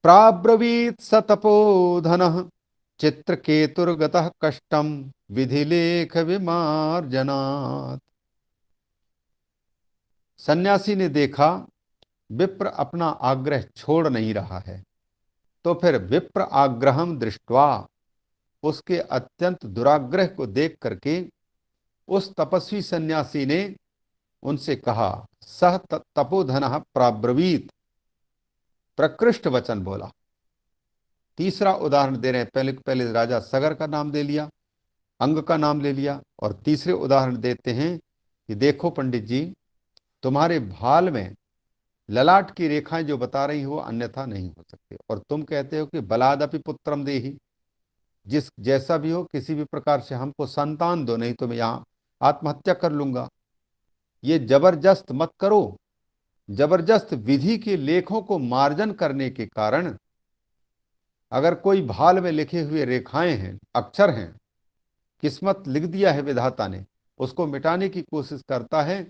प्राब्रवीत स तपोधनः चित्रकेतुर्गतः कष्टम विधिलेख विमार्जनात्। सन्यासी ने देखा विप्र अपना आग्रह छोड़ नहीं रहा है, तो फिर विप्र आग्रहम दृष्ट्वा, उसके अत्यंत दुराग्रह को देख करके उस तपस्वी सन्यासी ने उनसे कहा, सह तपोधन प्राब्रवीत, प्रकृष्ट वचन बोला। तीसरा उदाहरण दे रहे हैं, पहले पहले राजा सगर का नाम दे लिया, अंग का नाम ले लिया, और तीसरे उदाहरण देते हैं कि देखो पंडित जी, तुम्हारे भाल में ललाट की रेखाएं जो बता रही हो अन्यथा नहीं हो सकते, और तुम कहते हो कि बलादपि पुत्रम देहि, जिस जैसा भी हो किसी भी प्रकार से हमको संतान दो, नहीं तो मैं यहां आत्महत्या कर लूंगा। ये जबरदस्त मत करो। जबरदस्त विधि के लेखों को मार्जन करने के कारण अगर कोई भाल में लिखे हुए रेखाएं हैं, अक्षर हैं, किस्मत लिख दिया है विधाता ने, उसको मिटाने की कोशिश करता है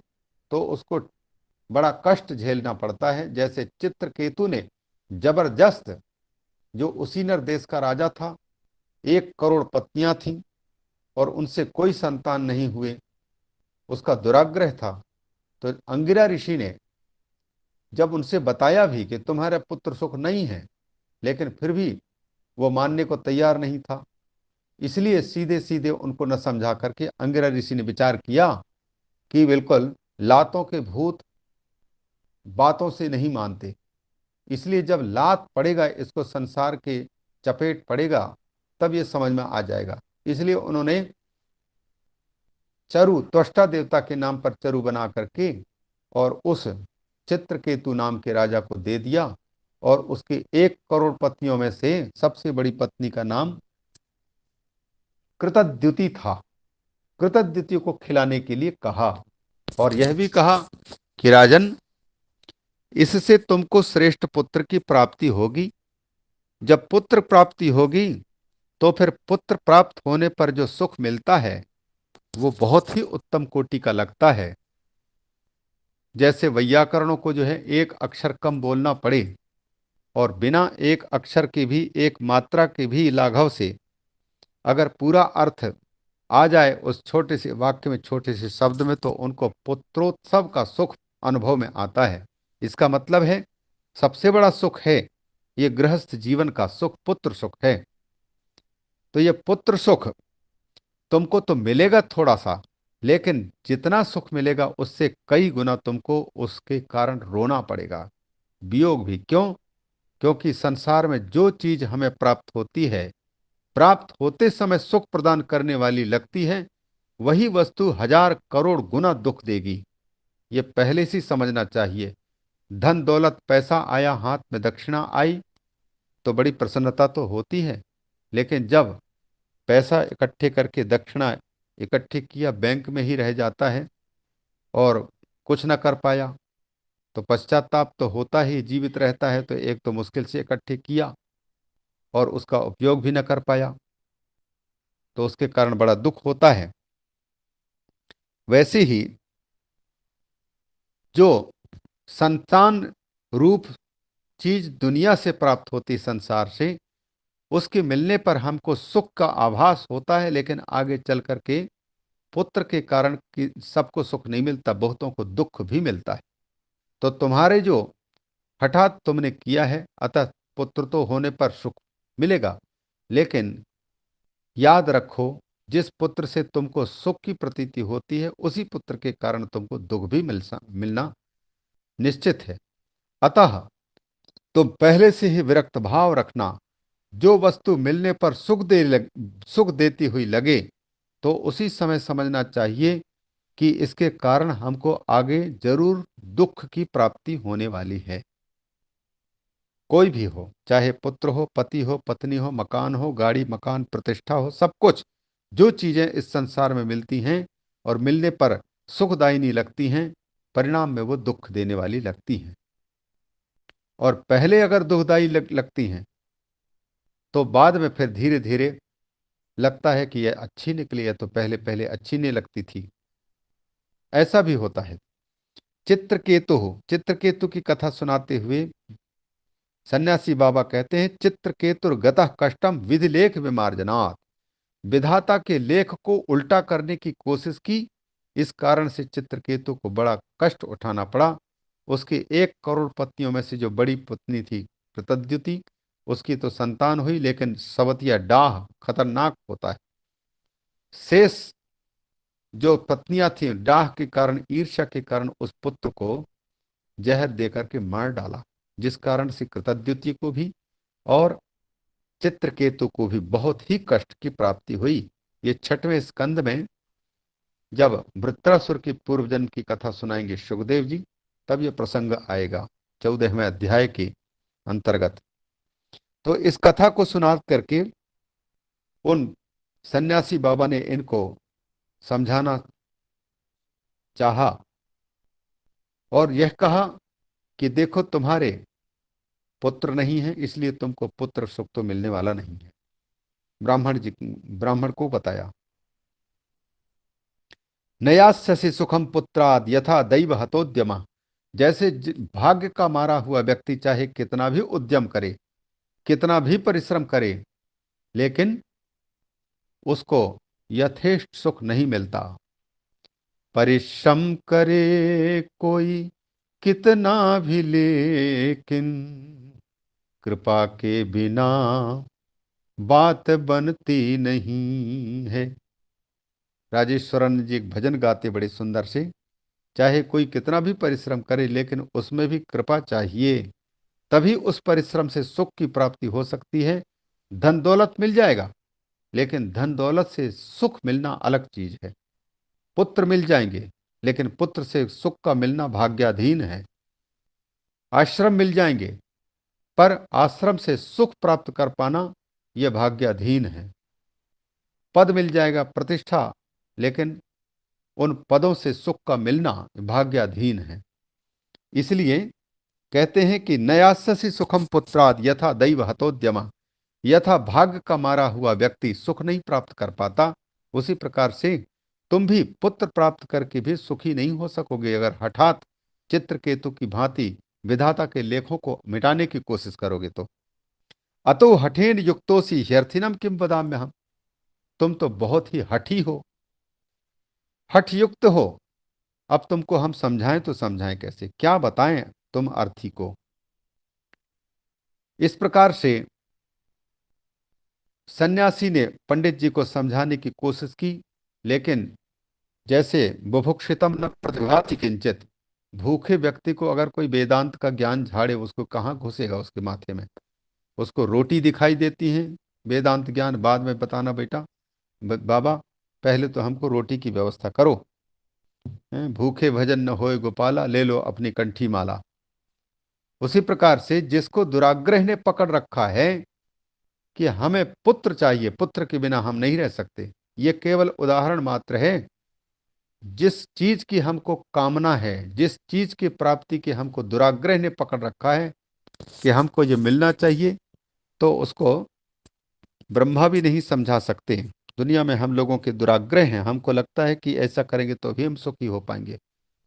तो उसको बड़ा कष्ट झेलना पड़ता है। जैसे चित्रकेतु ने जबरदस्त, जो उसीनर देश का राजा था, 1 करोड़ पत्नियां थीं और उनसे कोई संतान नहीं हुए, उसका दुराग्रह था। तो अंगिरा ऋषि ने जब उनसे बताया भी कि तुम्हारा पुत्र सुख नहीं है, लेकिन फिर भी वो मानने को तैयार नहीं था। इसलिए सीधे सीधे उनको न समझा करके अंगिरा ऋषि ने विचार किया कि बिल्कुल लातों के भूत बातों से नहीं मानते, इसलिए जब लात पड़ेगा, इसको संसार के चपेट पड़ेगा, तब ये समझ में आ जाएगा। इसलिए उन्होंने चरु, त्वष्टा देवता के नाम पर चरु बना करके और उस चित्रकेतु नाम के राजा को दे दिया, और उसके 1 करोड़ पत्नियों में से सबसे बड़ी पत्नी का नाम कृतद्युति था। कृतद्युति को खिलाने के लिए कहा, और यह भी कहा कि राजन, इससे तुमको श्रेष्ठ पुत्र की प्राप्ति होगी। जब पुत्र प्राप्ति होगी तो फिर पुत्र प्राप्त होने पर जो सुख मिलता है वो बहुत ही उत्तम कोटि का लगता है। जैसे वैयाकरणों को जो है 1 अक्षर कम बोलना पड़े, और बिना 1 अक्षर की भी, 1 मात्रा की भी लाघव से अगर पूरा अर्थ आ जाए उस छोटे से वाक्य में, छोटे से शब्द में, तो उनको पुत्रोत्सव का सुख अनुभव में आता है। इसका मतलब है सबसे बड़ा सुख है ये गृहस्थ जीवन का सुख, पुत्र सुख है। तो ये पुत्र सुख तुमको तो मिलेगा थोड़ा सा, लेकिन जितना सुख मिलेगा उससे कई गुना तुमको उसके कारण रोना पड़ेगा, वियोग भी। क्यों? क्योंकि संसार में जो चीज हमें प्राप्त होती है, प्राप्त होते समय सुख प्रदान करने वाली लगती है, वही वस्तु 1000 करोड़ गुना दुख देगी। ये पहले से समझना चाहिए। धन दौलत पैसा आया, हाथ में दक्षिणा आई, तो बड़ी प्रसन्नता तो होती है, लेकिन जब पैसा इकट्ठे करके दक्षिणा इकट्ठे किया, बैंक में ही रह जाता है और कुछ न कर पाया, तो पश्चाताप तो होता ही, जीवित रहता है तो एक तो मुश्किल से इकट्ठे किया, और उसका उपयोग भी न कर पाया तो उसके कारण बड़ा दुख होता है। वैसे ही जो संतान रूप चीज दुनिया से प्राप्त होती संसार से, उसके मिलने पर हमको सुख का आभास होता है, लेकिन आगे चल करके पुत्र के कारण कि सबको सुख नहीं मिलता, बहुतों को दुख भी मिलता है। तो तुम्हारे जो हठात तुमने किया है, अतः पुत्र तो होने पर सुख मिलेगा, लेकिन याद रखो जिस पुत्र से तुमको सुख की प्रतीति होती है उसी पुत्र के कारण तुमको दुख भी मिलना निश्चित है। अतः तुम पहले से ही विरक्त भाव रखना। जो वस्तु मिलने पर सुख देती हुई लगे तो उसी समय समझना चाहिए कि इसके कारण हमको आगे जरूर दुख की प्राप्ति होने वाली है। कोई भी हो, चाहे पुत्र हो, पति हो, पत्नी हो, मकान हो, गाड़ी मकान प्रतिष्ठा हो, सब कुछ जो चीजें इस संसार में मिलती हैं और मिलने पर सुखदायिनी लगती हैं, परिणाम में वो दुख देने वाली लगती हैं। और पहले अगर दुखदायी लगती हैं तो बाद में फिर धीरे धीरे लगता है कि यह अच्छी निकली है, तो पहले पहले अच्छी नहीं लगती थी। ऐसा भी होता है। चित्रकेतु की कथा सुनाते हुए सन्यासी बाबा कहते हैं, चित्रकेतुर गतः कष्टम विधि लेख विमार्जनात्। विधाता के लेख को उल्टा करने की कोशिश की, इस कारण से चित्रकेतु को बड़ा कष्ट उठाना पड़ा। उसके 1 करोड़ पत्नियों में से जो बड़ी पत्नी थी प्रतद्युति, उसकी तो संतान हुई, लेकिन सवतिया डाह खतरनाक होता है। शेष जो पत्नियां थी डाह के कारण, ईर्ष्या के कारण उस पुत्र को जहर देकर के मार डाला, जिस कारण से कृतद्युति को भी और चित्रकेतु को भी बहुत ही कष्ट की प्राप्ति हुई। ये 6वें स्कंद में जब वृत्रासुर की पूर्व जन्म की कथा सुनाएंगे सुखदेव जी, तब यह प्रसंग आएगा 14वें अध्याय के अंतर्गत। तो इस कथा को सुना करके उन सन्यासी बाबा ने इनको समझाना चाहा और यह कहा कि देखो तुम्हारे पुत्र नहीं है, इसलिए तुमको पुत्र सुख तो मिलने वाला नहीं है। ब्राह्मण को बताया, नयास्यसि सुखम पुत्राद यथा दैव हतोद्यम। जैसे भाग्य का मारा हुआ व्यक्ति चाहे कितना भी उद्यम करे, कितना भी परिश्रम करे, लेकिन उसको यथेष्ट सुख नहीं मिलता। परिश्रम करे कोई कितना भी, लेकिन कृपा के बिना बात बनती नहीं है। राजेश्वरन जी एक भजन गाते बड़े सुंदर से, चाहे कोई कितना भी परिश्रम करे, लेकिन उसमें भी कृपा चाहिए, तभी उस परिश्रम से सुख की प्राप्ति हो सकती है। धन दौलत मिल जाएगा, लेकिन धन दौलत से सुख मिलना अलग चीज है। पुत्र मिल जाएंगे, लेकिन पुत्र से सुख का मिलना भाग्याधीन है। आश्रम मिल जाएंगे, पर आश्रम से सुख प्राप्त कर पाना यह भाग्याधीन है। पद मिल जाएगा, प्रतिष्ठा, लेकिन उन पदों से सुख का मिलना भाग्याधीन है। इसलिए कहते हैं कि नयास्यसि सुखम पुत्राद यथा दैव हतोद्यमा। यथा भाग्य का मारा हुआ व्यक्ति सुख नहीं प्राप्त कर पाता, उसी प्रकार से तुम भी पुत्र प्राप्त करके भी सुखी नहीं हो सकोगे अगर हठात चित्रकेतु की भांति विधाता के लेखों को मिटाने की कोशिश करोगे तो। अतो हठेन युक्तोसी ह्यर्थिनम किम वदाम्य हम। तुम तो बहुत ही हठी हो, हठ युक्त हो। अब तुमको हम समझाएं तो समझाएं कैसे, क्या बताएं तुम अर्थी को। इस प्रकार से सन्यासी ने पंडित जी को समझाने की कोशिश की, लेकिन जैसे बुभुक्षितम न प्रतिभाति किंचित, भूखे व्यक्ति को अगर कोई वेदांत का ज्ञान झाड़े, उसको कहाँ घुसेगा उसके माथे में। उसको रोटी दिखाई देती है, वेदांत ज्ञान बाद में बताना बेटा, बाबा पहले तो हमको रोटी की व्यवस्था करो। भूखे भजन न होए गोपाला, ले लो अपनी कंठी माला। उसी प्रकार से जिसको दुराग्रह ने पकड़ रखा है कि हमें पुत्र चाहिए, पुत्र के बिना हम नहीं रह सकते, ये केवल उदाहरण मात्र है। जिस चीज की हमको कामना है, जिस चीज की प्राप्ति की हमको दुराग्रह ने पकड़ रखा है कि हमको ये मिलना चाहिए, तो उसको ब्रह्मा भी नहीं समझा सकते। दुनिया में हम लोगों के दुराग्रह हैं, हमको लगता है कि ऐसा करेंगे तो भी हम सुखी हो पाएंगे।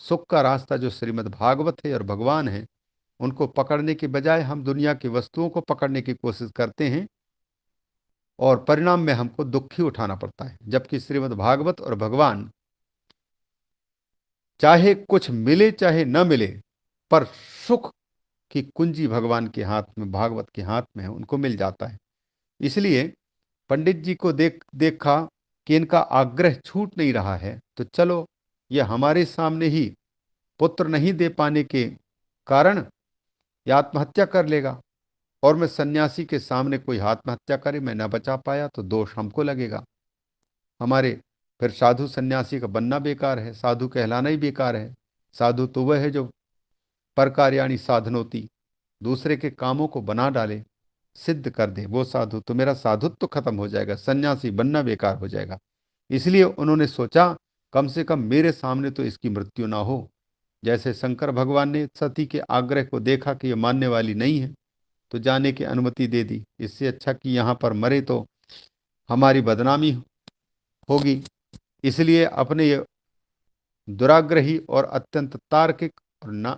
सुख का रास्ता जो श्रीमद् भागवत है और भगवान है, उनको पकड़ने के बजाय हम दुनिया की वस्तुओं को पकड़ने की कोशिश करते हैं और परिणाम में हमको दुख ही उठाना पड़ता है। जबकि श्रीमद् भागवत और भगवान, चाहे कुछ मिले चाहे न मिले, पर सुख की कुंजी भगवान के हाथ में, भागवत के हाथ में है, उनको मिल जाता है। इसलिए पंडित जी को देखा कि इनका आग्रह छूट नहीं रहा है, तो चलो ये हमारे सामने ही पुत्र नहीं दे पाने के कारण ये आत्महत्या कर लेगा, और मैं सन्यासी के सामने कोई आत्महत्या करे, मैं न बचा पाया तो दोष हमको लगेगा, हमारे फिर साधु सन्यासी का बनना बेकार है, साधु कहलाना ही बेकार है। साधु तो वह है जो परकार्याणि साधनोति, दूसरे के कामों को बना डाले, सिद्ध कर दे, वो साधु। तो मेरा साधुत्व तो खत्म हो जाएगा, सन्यासी बनना बेकार हो जाएगा। इसलिए उन्होंने सोचा कम से कम मेरे सामने तो इसकी मृत्यु ना हो। जैसे शंकर भगवान ने सती के आग्रह को देखा कि ये मानने वाली नहीं है, तो जाने की अनुमति दे दी। इससे अच्छा कि यहाँ पर मरे तो हमारी बदनामी होगी। इसलिए अपने ये दुराग्रही और अत्यंत तार्किक और ना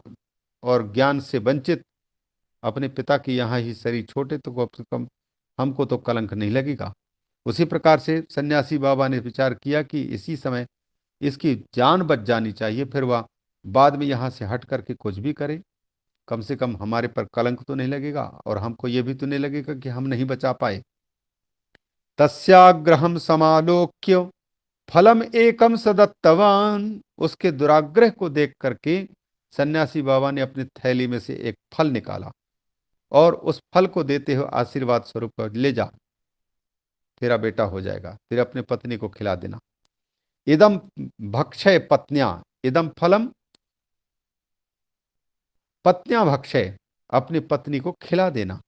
और ज्ञान से वंचित अपने पिता की यहाँ ही शरीर छोटे, तो कम से कम हमको तो कलंक नहीं लगेगा। उसी प्रकार से सन्यासी बाबा ने विचार किया कि इसी समय इसकी जान बच जानी चाहिए, फिर वह बाद में यहाँ से हट करके कुछ भी करे, कम से कम हमारे पर कलंक तो नहीं लगेगा और हमको ये भी तो नहीं लगेगा कि हम नहीं बचा पाए। तस्याग्रहम समालोक्य फलम एकम सदत्तवान, उसके दुराग्रह को देख करके सन्यासी बाबा ने अपनी थैली में से एक फल निकाला और उस फल को देते हुए आशीर्वाद स्वरूप ले जा, तेरा बेटा हो जाएगा, तेरे अपने पत्नी को खिला देना। इदम भक्षय पत्न्या, इदम फलम पत्न्या भक्षय, अपनी पत्नी को खिला देना।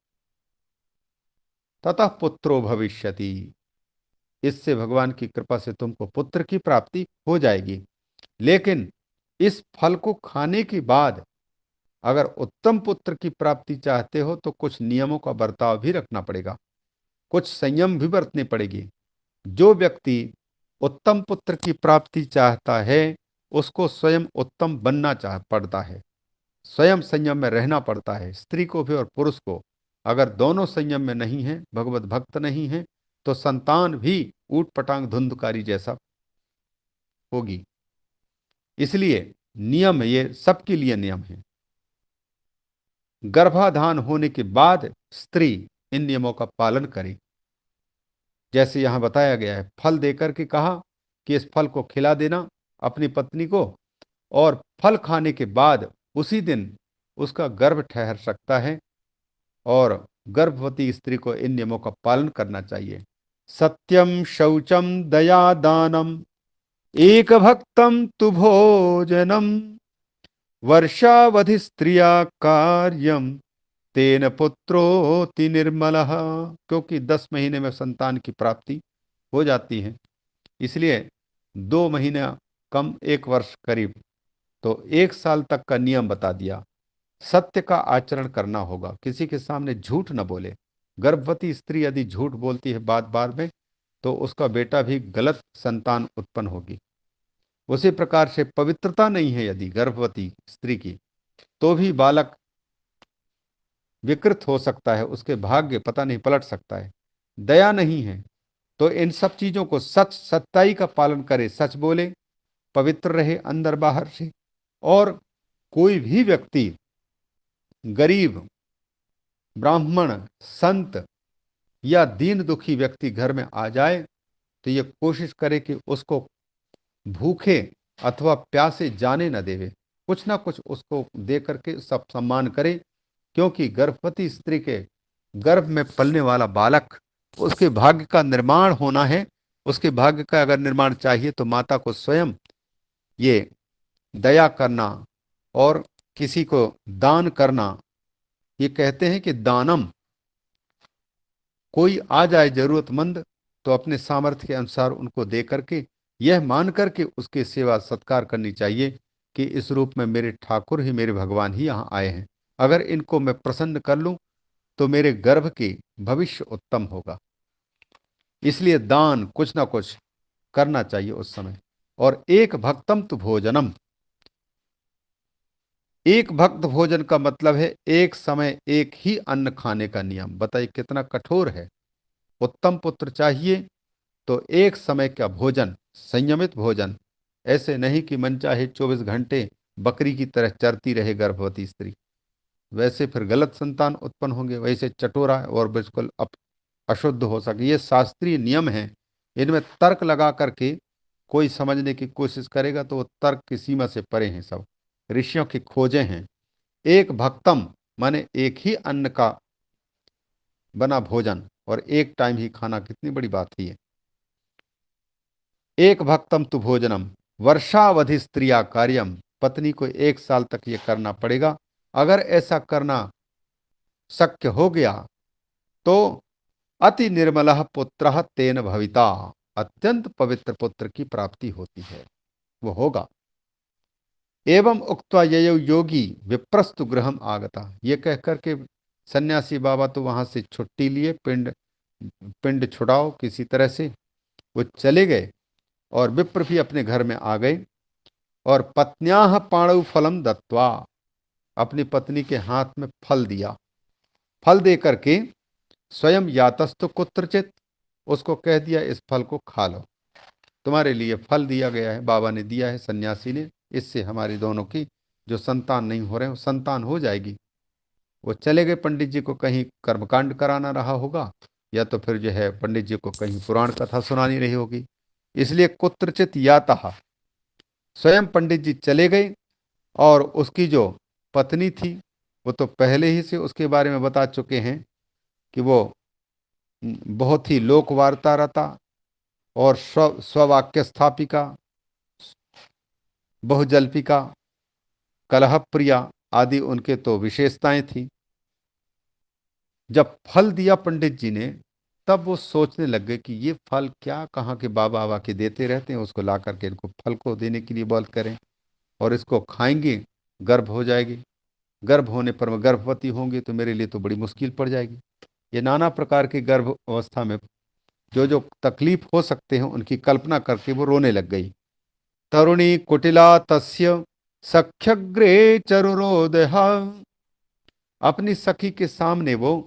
ततः पुत्रो भविष्यति, इससे भगवान की कृपा से तुमको पुत्र की प्राप्ति हो जाएगी। लेकिन इस फल को खाने के बाद अगर उत्तम पुत्र की प्राप्ति चाहते हो तो कुछ नियमों का बर्ताव भी रखना पड़ेगा, कुछ संयम भी बरतने पड़ेगी। जो व्यक्ति उत्तम पुत्र की प्राप्ति चाहता है उसको स्वयं उत्तम बनना पड़ता है, स्वयं संयम में रहना पड़ता है, स्त्री को भी और पुरुष को। अगर दोनों संयम में नहीं है, भगवत भक्त नहीं है, तो संतान भी ऊट पटांग धुंधकारी जैसा होगी। इसलिए नियम, ये सबके लिए नियम है। गर्भाधान होने के बाद स्त्री इन नियमों का पालन करे। जैसे यहां बताया गया है, फल देकर के कहा कि इस फल को खिला देना अपनी पत्नी को, और फल खाने के बाद उसी दिन उसका गर्भ ठहर सकता है, और गर्भवती स्त्री को इन नियमों का पालन करना चाहिए। सत्यम शौचम दया दानम एक भक्तम तु भोजनम वर्षावधि स्त्रिया कार्यम तेन पुत्रोति निर्मलः, क्योंकि 10 महीने में संतान की प्राप्ति हो जाती है। इसलिए 2 महीने कम 1 वर्ष करीब, तो 1 साल तक का नियम बता दिया। सत्य का आचरण करना होगा, किसी के सामने झूठ न बोले। गर्भवती स्त्री यदि झूठ बोलती है बात बार में, तो उसका बेटा भी गलत संतान उत्पन्न होगी। उसी प्रकार से पवित्रता नहीं है यदि गर्भवती स्त्री की, तो भी बालक विकृत हो सकता है, उसके भाग्य पता नहीं पलट सकता है। दया नहीं है तो इन सब चीजों को सच्चाई का पालन करे, सच बोले, पवित्र रहे अंदर बाहर से। और कोई भी व्यक्ति, गरीब, ब्राह्मण, संत या दीन दुखी व्यक्ति घर में आ जाए तो ये कोशिश करे कि उसको भूखे अथवा प्यासे जाने न देवे, कुछ ना कुछ उसको दे करके सब सम्मान करे। क्योंकि गर्भवती स्त्री के गर्भ में पलने वाला बालक, उसके भाग्य का निर्माण होना है। उसके भाग्य का अगर निर्माण चाहिए तो माता को स्वयं ये दया करना और किसी को दान करना, ये कहते हैं कि दानम, कोई आ जाए जरूरतमंद तो अपने सामर्थ्य के अनुसार उनको दे करके, यह मान करके उसकी सेवा सत्कार करनी चाहिए कि इस रूप में मेरे ठाकुर ही, मेरे भगवान ही यहाँ आए हैं। अगर इनको मैं प्रसन्न कर लूं तो मेरे गर्भ की भविष्य उत्तम होगा। इसलिए दान कुछ ना कुछ करना चाहिए उस समय। और एक भक्तम तु भोजनम, एक भक्त भोजन का मतलब है एक समय एक ही अन्न खाने का नियम। बताइए कितना कठोर है। उत्तम पुत्र चाहिए तो एक समय का भोजन, संयमित भोजन, ऐसे नहीं कि मन चाहे 24 घंटे बकरी की तरह चरती रहे गर्भवती स्त्री। वैसे फिर गलत संतान उत्पन्न होंगे। वैसे चटोरा और बिल्कुल अशुद्ध हो सके। ये शास्त्रीय नियम है। इनमें तर्क लगा करके कोई समझने की कोशिश करेगा तो वो तर्क की सीमा से परे हैं। सब ऋषियों की खोजें हैं। एक भक्तम माने एक ही अन्न का बना भोजन और एक टाइम ही खाना, कितनी बड़ी बात है ये। एक भक्तम तु भोजनम वर्षावधि स्त्रिया कार्यम, पत्नी को 1 साल तक ये करना पड़ेगा। अगर ऐसा करना शक्य हो गया तो अति निर्मल पुत्र तेन भविता, अत्यंत पवित्र पुत्र की प्राप्ति होती है, वो होगा। एवं उक्त्वा ययौ योगी विप्रस्तु गृहम आगता, ये कह करके सन्यासी बाबा तो वहां से छुट्टी लिए, पिंड पिंड छुड़ाओ किसी तरह से, वो चले गए। और विप्र भी अपने घर में आ गए। और पत्न्याह पाणु फलम दत्वा, अपनी पत्नी के हाथ में फल दिया। फल दे करके स्वयं यातस्तु कुत्रचित, उसको कह दिया इस फल को खा लो, तुम्हारे लिए फल दिया गया है, बाबा ने दिया है, सन्यासी ने, इससे हमारी दोनों की जो संतान नहीं हो रहे हैं संतान हो जाएगी। वो चले गए पंडित जी को कहीं कर्मकांड कराना रहा होगा, या तो फिर जो है पंडित जी को कहीं पुराण कथा सुनानी रही होगी। इसलिए कुत्रचित यातः, स्वयं पंडित जी चले गए। और उसकी जो पत्नी थी वो तो पहले ही से उसके बारे में बता चुके हैं कि वो बहुत ही लोक वार्तारता और स्ववाक्य स्थापिका, बहुजल्पिका, कलहप्रिया आदि उनके तो विशेषताएं थी। जब फल दिया पंडित जी ने, तब वो सोचने लग गए कि ये फल क्या कहाँ के बाबा आवा के देते रहते हैं, उसको ला करके इनको फल को देने के लिए बोल करें, और इसको खाएंगे गर्भ हो जाएगी, गर्भ होने पर मैं गर्भवती होंगी तो मेरे लिए तो बड़ी मुश्किल पड़ जाएगी। ये नाना प्रकार की गर्भ अवस्था में जो जो तकलीफ हो सकते हैं उनकी कल्पना करके वो रोने लग गई। तरुणी कुटिला तस्य सख्यग्रे चरुरोदहा, अपनी सखी के सामने वो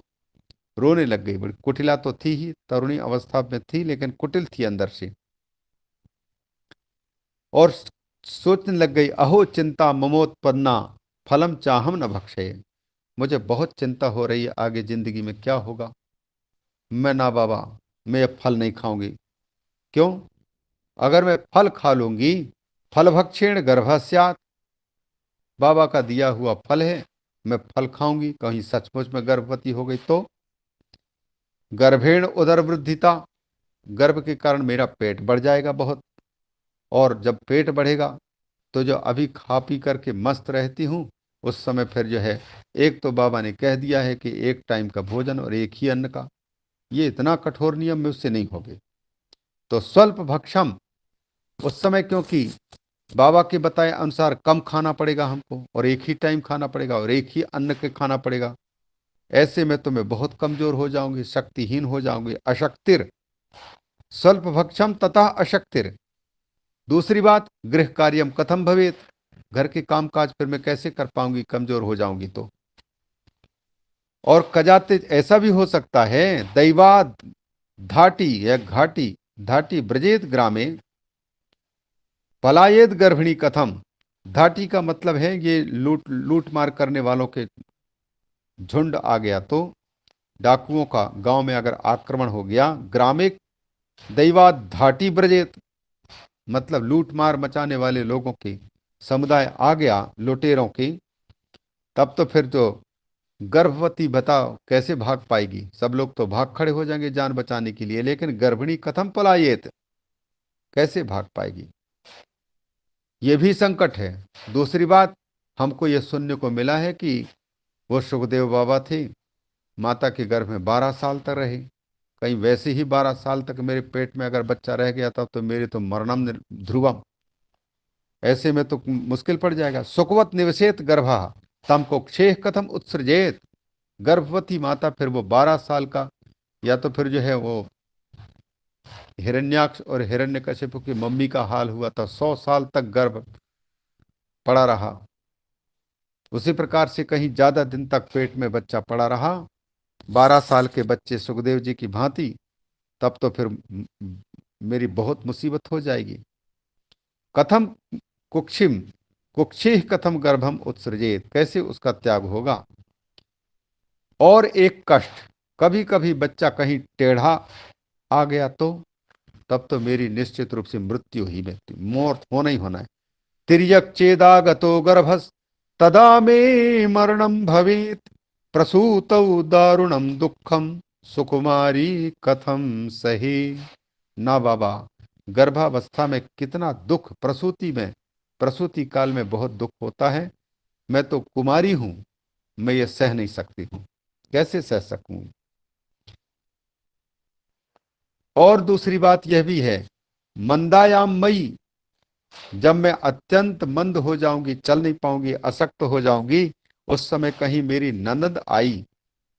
रोने लग गई। बड़ी कुटिला तो थी ही, तरुणी अवस्था में थी लेकिन कुटिल थी अंदर से। और सोचने लग गई, अहो चिंता ममोत्पन्ना फलम चाहम न भक्षये, मुझे बहुत चिंता हो रही है आगे जिंदगी में क्या होगा। मैं ना बाबा, मैं ये फल नहीं खाऊंगी। क्यों? अगर मैं फल खा लूंगी, फल भक्षेण गर्भस्यात्, बाबा का दिया हुआ फल है, मैं फल खाऊंगी, कहीं सचमुच में गर्भवती हो गई तो गर्भेण उदर वृद्धिता, गर्भ के कारण मेरा पेट बढ़ जाएगा बहुत। और जब पेट बढ़ेगा तो जो अभी खा पी करके मस्त रहती हूँ, उस समय फिर जो है, एक तो बाबा ने कह दिया है कि एक टाइम का भोजन और एक ही अन्न का, ये इतना कठोर नियम में उससे नहीं होगे। तो स्वल्प भक्षम, उस समय क्योंकि बाबा के बताए अनुसार कम खाना पड़ेगा हमको, और एक ही टाइम खाना पड़ेगा और एक ही अन्न के खाना पड़ेगा, ऐसे में तो मैं बहुत कमजोर हो जाऊंगी, शक्तिहीन हो जाऊंगी। अशक्तिर, स्वल्प भक्षम तथा अशक्तिर। दूसरी बात, गृह कार्यम कथम भवेत, घर के काम काज फिर मैं कैसे कर पाऊंगी, कमजोर हो जाऊंगी तो। और कजाते ऐसा भी हो सकता है, दैवाद धाटी या घाटी, धाटी ब्रजेत ग्रामे पलायेद गर्भिणी कथम, धाटी का मतलब है ये लूट मार करने वालों के झुंड आ गया तो, डाकुओं का गांव में अगर आक्रमण हो गया, ग्रामे दैवाद धाटी ब्रजेत, मतलब लूट मार मचाने वाले लोगों की समुदाय आ गया लुटेरों की, तब तो फिर तो गर्भवती बताओ कैसे भाग पाएगी। सब लोग तो भाग खड़े हो जाएंगे जान बचाने के लिए, लेकिन गर्भिणी कथम पलायेत, कैसे भाग पाएगी, ये भी संकट है। दूसरी बात, हमको ये सुनने को मिला है कि वो सुखदेव बाबा थे, माता के गर्भ में 12 साल तक रहे। कहीं वैसे ही 12 साल तक मेरे पेट में अगर बच्चा रह गया था तो मेरे तो मरणम ध्रुवम, ऐसे में तो मुश्किल पड़ जाएगा। सुखवत निवसेत गर्भा तम को क्षेह कथम उत्सृजेत, गर्भवती माता फिर वो 12 साल का, या तो फिर जो है वो हिरण्याक्ष और हिरण्यकशिपु की मम्मी का हाल हुआ था, 100 साल तक गर्भ पड़ा रहा। उसी प्रकार से कहीं ज्यादा दिन तक पेट में बच्चा पड़ा रहा, 12 साल के बच्चे सुखदेव जी की भांति, तब तो फिर मेरी बहुत मुसीबत हो जाएगी। कथम कुक्षिम कुक्षी कथम गर्भम उत्सृजेत, कैसे उसका त्याग होगा। और एक कष्ट, कभी कभी बच्चा कहीं टेढ़ा आ गया तो तब तो मेरी निश्चित रूप से मृत्यु ही मृत्यु, मौत होना ही होना है। तिर्यक चेदागतो गर्भस तदा में मरणम भवेत, प्रसूतौ दारुणम दुखम सुकुमारी कथम सही। ना बाबा, गर्भावस्था में कितना दुख, प्रसूति काल में बहुत दुख होता है। मैं तो कुमारी हूं, मैं ये सह नहीं सकती हूं, कैसे सह सकूं। और दूसरी बात यह भी है, मंदायाम मई, जब मैं अत्यंत मंद हो जाऊंगी, चल नहीं पाऊंगी, अशक्त हो जाऊंगी, उस समय कहीं मेरी ननद आई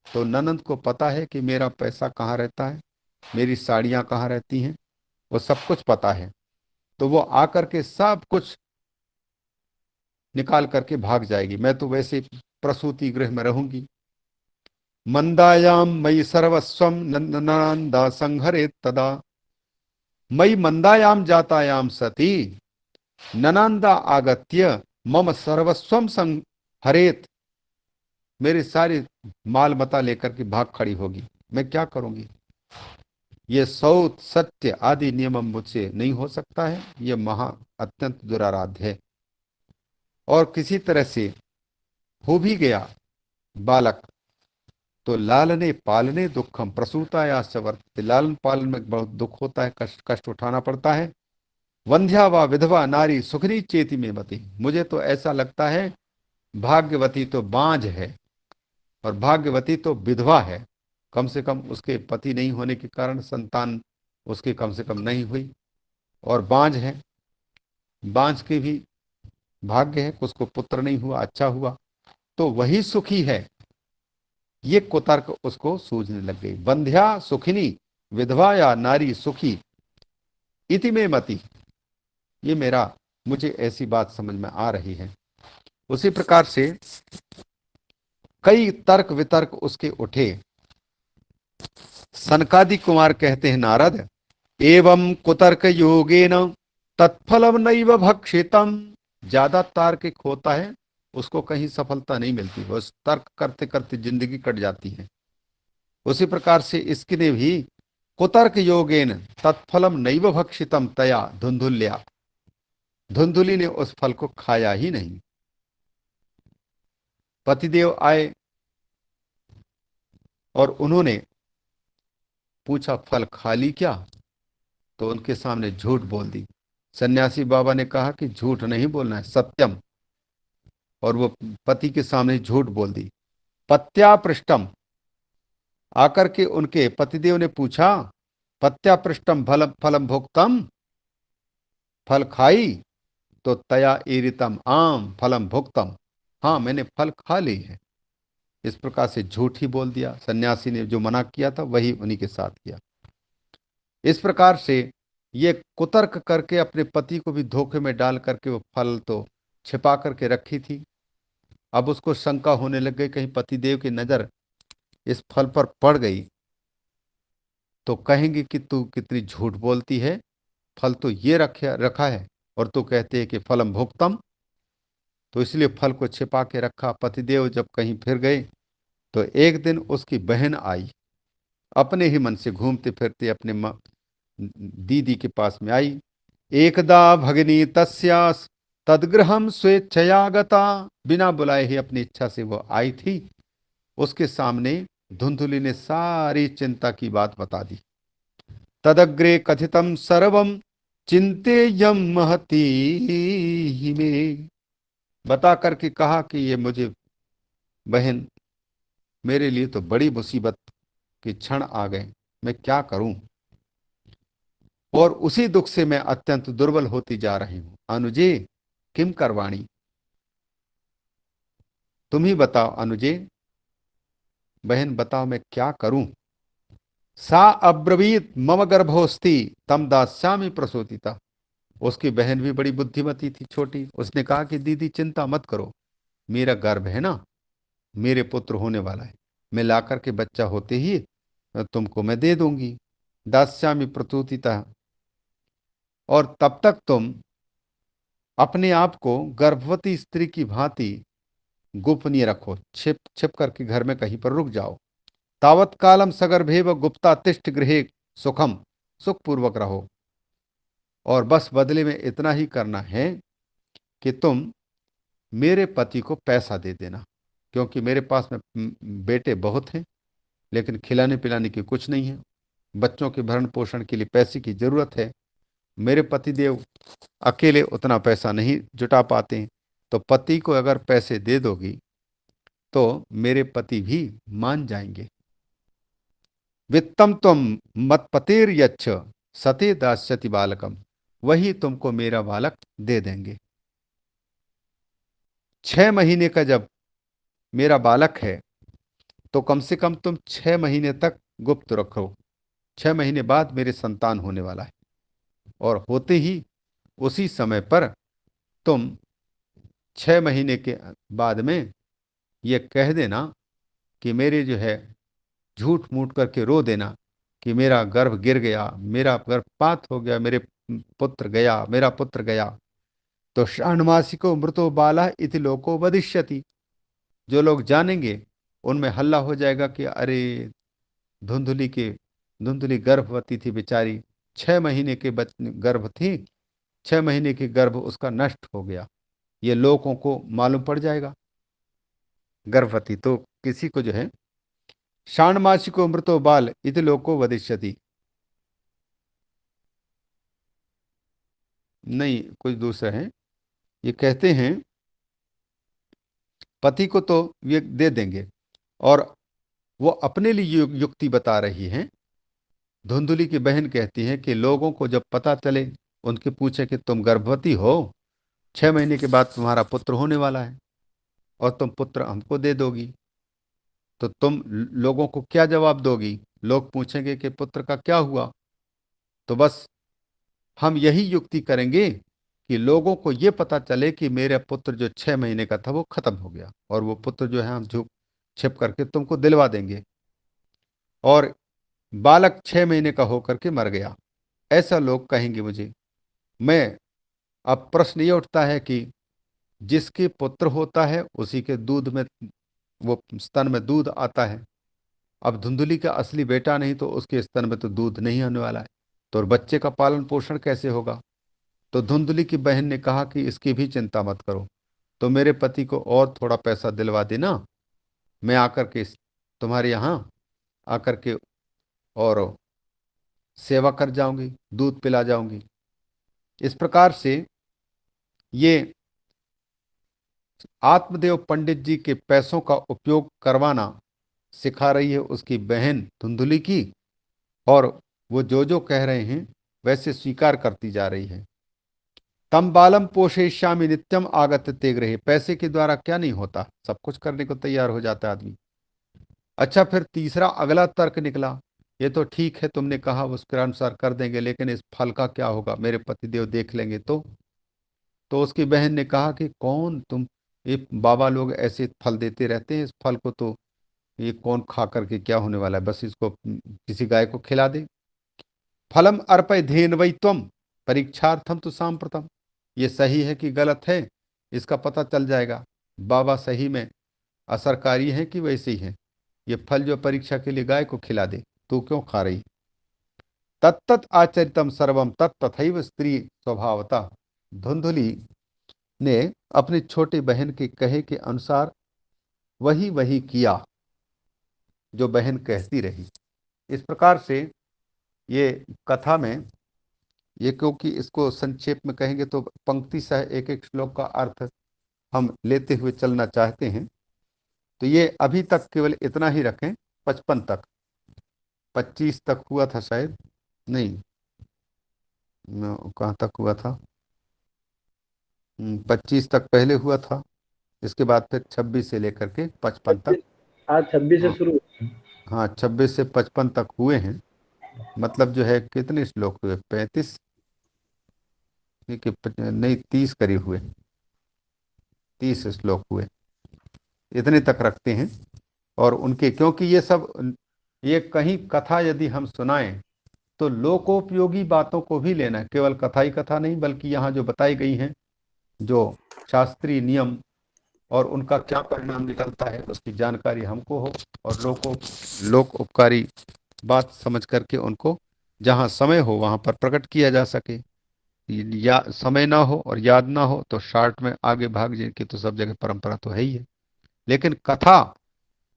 तो ननद को पता है कि मेरा पैसा कहाँ रहता है, मेरी साड़ियां कहाँ रहती हैं, वो सब कुछ पता है। तो वो आकर के सब कुछ निकाल करके भाग जाएगी। मैं तो वैसे प्रसूति गृह में रहूंगी। मंदायाम मई सर्वस्वम नंदा संहरे तदा, मई मंदायाम जातायाम सती ननंदा आगत्य मम सर्वस्वम संहरेत, मेरे सारे माल मता लेकर के भाग खड़ी होगी। मैं क्या करूंगी। ये सौत सत्य आदि नियम मुझसे नहीं हो सकता है, ये महा अत्यंत दुराराध्य है। और किसी तरह से हो भी गया बालक तो लालने पालने दुखम प्रसूता या वर्तते, लालन पालन में बहुत दुख होता है, कष्ट कष्ट उठाना पड़ता है। वंध्या व विधवा नारी सुखनी चेती में मती, मुझे तो ऐसा लगता है भाग्यवती तो बांझ है और भाग्यवती तो विधवा है, कम से कम उसके पति नहीं होने के कारण संतान उसकी कम से कम नहीं हुई, और बांझ है, बांझ के भी भाग्य है, उसको पुत्र नहीं हुआ, अच्छा हुआ तो वही सुखी है। ये कुतर्क उसको सूझने लग गई। बंध्या सुखिनी विधवा या नारी सुखी इति में मति, ये मेरा, मुझे ऐसी बात समझ में आ रही है। उसी प्रकार से कई तर्क वितर्क उसके उठे। सनकादि कुमार कहते हैं, नारद एवं कुतर्क योगेन तत्फलम नैव भक्षितम, ज्यादा तार्किक होता है उसको कहीं सफलता नहीं मिलती, बस तर्क करते करते जिंदगी कट जाती है। उसी प्रकार से इसने भी कुतर्क योगेन तत्फलम नैव भक्षितम तया धुंधुल्या, धुंधुली ने उस फल को खाया ही नहीं। पतिदेव आए और उन्होंने पूछा फल खा ली क्या, तो उनके सामने झूठ बोल दी। सन्यासी बाबा ने कहा कि झूठ नहीं बोलना है, सत्यम, और वो पति के सामने झूठ बोल दी। पत्या पृष्ठम, आकर के उनके पतिदेव ने पूछा पत्या पृष्ठम फलम फलम भुक्तम, फल खाई, तो तया ईरितम आम फलम भुक्तम, हाँ मैंने फल खा ली है। इस प्रकार से झूठ ही बोल दिया। सन्यासी ने जो मना किया था वही उन्हीं के साथ किया। इस प्रकार से ये कुतर्क करके अपने पति को भी धोखे में डाल करके वो फल तो छिपा करके रखी थी। अब उसको शंका होने लग गई कहीं पतिदेव की नजर इस फल पर पड़ गई तो कहेंगे कि तू कितनी झूठ बोलती है, फल तो ये रखा है और तू कहते है कि फलम भुक्तम। तो इसलिए फल को छिपा के रखा। पतिदेव जब कहीं फिर गए तो एक दिन उसकी बहन आई, अपने ही मन से घूमते फिरते अपने दीदी के पास में आई। एकदा भगिनी तस्यास तदगृहम स्वेच्छया गता, बिना बुलाए ही अपनी इच्छा से वो आई थी। उसके सामने धुंधुली ने सारी चिंता की बात बता दी। तदग्रे कथितम सर्वम चिंतेयम महती में, बता करके कहा कि ये मुझे बहन, मेरे लिए तो बड़ी मुसीबत के क्षण आ गए, मैं क्या करूं, और उसी दुख से मैं अत्यंत दुर्बल होती जा रही हूं। अनुजे किम करवाणी, तुम ही बताओ अनुजे, बहन बताओ मैं क्या करूं। सा अब्रवीत मम गर्भोस्ति तम दास्यामि प्रसूतिता। उसकी बहन भी बड़ी बुद्धिमती थी, छोटी। उसने कहा कि दीदी चिंता मत करो, मेरा गर्भ है ना, मेरे पुत्र होने वाला है, मैं ला करके बच्चा होते ही तुमको मैं दे दूंगी। दास्यामि प्रसूतिता। और तब तक तुम अपने आप को गर्भवती स्त्री की भांति गोपनीय रखो, छिप छिप करके घर में कहीं पर रुक जाओ। तावत कालम सगर्भेव गुप्ता तिष्ठ गृहे सुखम, सुखपूर्वक रहो। और बस बदले में इतना ही करना है कि तुम मेरे पति को पैसा दे देना, क्योंकि मेरे पास में बेटे बहुत हैं, लेकिन खिलाने पिलाने की कुछ नहीं है। बच्चों के भरण पोषण के लिए पैसे की जरूरत है। मेरे पतिदेव अकेले उतना पैसा नहीं जुटा पाते हैं, तो पति को अगर पैसे दे दोगी तो मेरे पति भी मान जाएंगे। वित्तम तुम मत्पतेर यच्छ सते दास्यति बालकम, वही तुमको मेरा बालक दे देंगे। 6 महीने का जब मेरा बालक है तो कम से कम तुम 6 महीने तक गुप्त रखो। 6 महीने बाद मेरे संतान होने वाला है, और होते ही उसी समय पर तुम 6 महीने के बाद में ये कह देना कि मेरे जो है, झूठ मूठ करके रो देना कि मेरा गर्भ गिर गया, मेरा गर्भपात हो गया, मेरे पुत्र गया, मेरा पुत्र गया। तो षाण्मासिको मृतो बाला इति लोको वदिष्यति। जो लोग जानेंगे उनमें हल्ला हो जाएगा कि अरे, धुंधुली के धुंधुली गर्भवती थी बेचारी, 6 महीने के गर्भ थी, 6 महीने की गर्भ उसका नष्ट हो गया। ये लोगों को मालूम पड़ जाएगा। गर्भवती तो किसी को जो है, षाण्मासिको मृतो बाल इति लोको वदिष्यति। नहीं, कुछ दूसरा है। ये कहते हैं पति को तो ये दे देंगे, और वो अपने लिए युक्ति बता रही हैं। धुंधुली की बहन कहती है कि लोगों को जब पता चले, उनके पूछे कि तुम गर्भवती हो, 6 महीने के बाद तुम्हारा पुत्र होने वाला है, और तुम पुत्र हमको दे दोगी, तो तुम लोगों को क्या जवाब दोगी? लोग पूछेंगे कि पुत्र का क्या हुआ? तो बस हम यही युक्ति करेंगे कि लोगों को यह पता चले कि मेरा पुत्र जो 6 महीने का था वो खत्म हो गया, और वो पुत्र जो है हम झुक छिप करके तुमको दिलवा देंगे, और बालक 6 महीने का होकर के मर गया, ऐसा लोग कहेंगे मुझे। मैं अब प्रश्न ये उठता है कि जिसके पुत्र होता है उसी के दूध में, वो स्तन में दूध आता है। अब धुंधुली का असली बेटा नहीं तो उसके स्तन में तो दूध नहीं आने वाला है, तो और बच्चे का पालन पोषण कैसे होगा? तो धुंधुली की बहन ने कहा कि इसकी भी चिंता मत करो, तो मेरे पति को और थोड़ा पैसा दिलवा देना, मैं आकर के तुम्हारे यहाँ आकर के और सेवा कर जाऊंगी, दूध पिला जाऊंगी। इस प्रकार से ये आत्मदेव पंडित जी के पैसों का उपयोग करवाना सिखा रही है उसकी बहन धुंधुली की, और वो जो जो कह रहे हैं वैसे स्वीकार करती जा रही है। तम बालम पोषयिष्यामि नित्यम आगत ते गृहे। पैसे के द्वारा क्या नहीं होता, सब कुछ करने को तैयार हो जाता है आदमी। अच्छा, फिर तीसरा अगला तर्क निकला, ये तो ठीक है तुमने कहा उसके अनुसार कर देंगे, लेकिन इस फल का क्या होगा, मेरे पतिदेव देख लेंगे तो उसकी बहन ने कहा कि कौन तुम, ये बाबा लोग ऐसे फल देते रहते हैं, इस फल को तो ये कौन खा करके क्या होने वाला है, बस इसको किसी गाय को खिला दे। फलम अर्पय धेनवै त्वम परीक्षार्थम तो सांप्रतम। ये सही है कि गलत है, इसका पता चल जाएगा। बाबा सही में असरकारी है कि वैसे ही है। ये फल जो परीक्षा के लिए गाय को खिला दे, तू क्यों खा रही? तत्त आचरितम सर्वम तत्तथैव स्त्री स्वभावता। धुंधुली ने अपनी छोटी बहन के कहे के अनुसार वही वही किया जो बहन कहती रही। इस प्रकार से ये कथा में, ये क्योंकि इसको संक्षेप में कहेंगे तो पंक्ति सह एक एक श्लोक का अर्थ हम लेते हुए चलना चाहते हैं, तो ये अभी तक केवल इतना ही रखें, 55 तक, 25 तक हुआ था शायद, नहीं कहाँ तक हुआ था, 25 तक पहले हुआ था, इसके बाद फिर 26 से लेकर के 55 तक। आज 26 से हाँ शुरू। हाँ, 26 से 55 तक हुए हैं। मतलब जो है कितने श्लोक हुए, 35 नहीं 30 करीब हुए, 30 श्लोक हुए, इतने तक रखते हैं। और उनके, क्योंकि ये सब, ये कहीं कथा यदि हम सुनाएं तो लोकोपयोगी बातों को भी लेना है, केवल कथा ही कथा नहीं, बल्कि यहाँ जो बताई गई हैं, जो शास्त्रीय नियम और उनका क्या परिणाम निकलता है उसकी जानकारी हमको हो, और लोक उपकारी बात समझ करके उनको जहाँ समय हो वहां पर प्रकट किया जा सके। या समय ना हो और याद ना हो तो शार्ट में आगे भाग जाए की तो सब जगह परंपरा तो है ही है। लेकिन कथा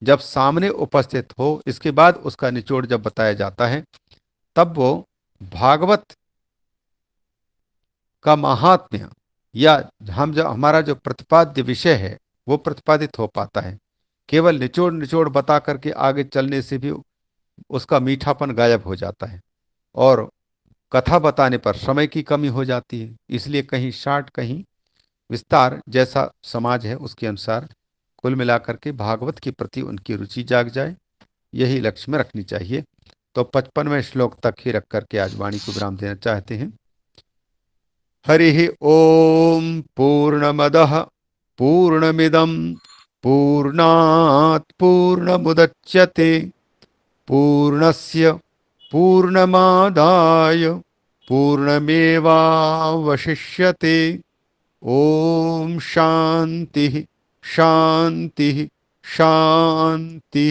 जब सामने उपस्थित हो, इसके बाद उसका निचोड़ जब बताया जाता है, तब वो भागवत का महात्म्य, या हम जो हमारा जो प्रतिपाद्य विषय है वो प्रतिपादित हो पाता है। केवल निचोड़ निचोड़ बता करके आगे चलने से भी उसका मीठापन गायब हो जाता है, और कथा बताने पर समय की कमी हो जाती है। इसलिए कहीं शार्ट कहीं विस्तार, जैसा समाज है उसके अनुसार कुल मिलाकर के भागवत के प्रति उनकी रुचि जाग जाए, यही लक्ष्य में रखनी चाहिए। तो 55वें श्लोक तक ही रख करके आज वाणी को विराम देना चाहते हैं। हरि ओम पूर्णमदः पूर्णमिदं पूर्णात् पूर्णमुदच्यते पूर्णस्य पूर्णमादाय पूर्णमेवावशिष्यते। ओम शांति शांति शांति।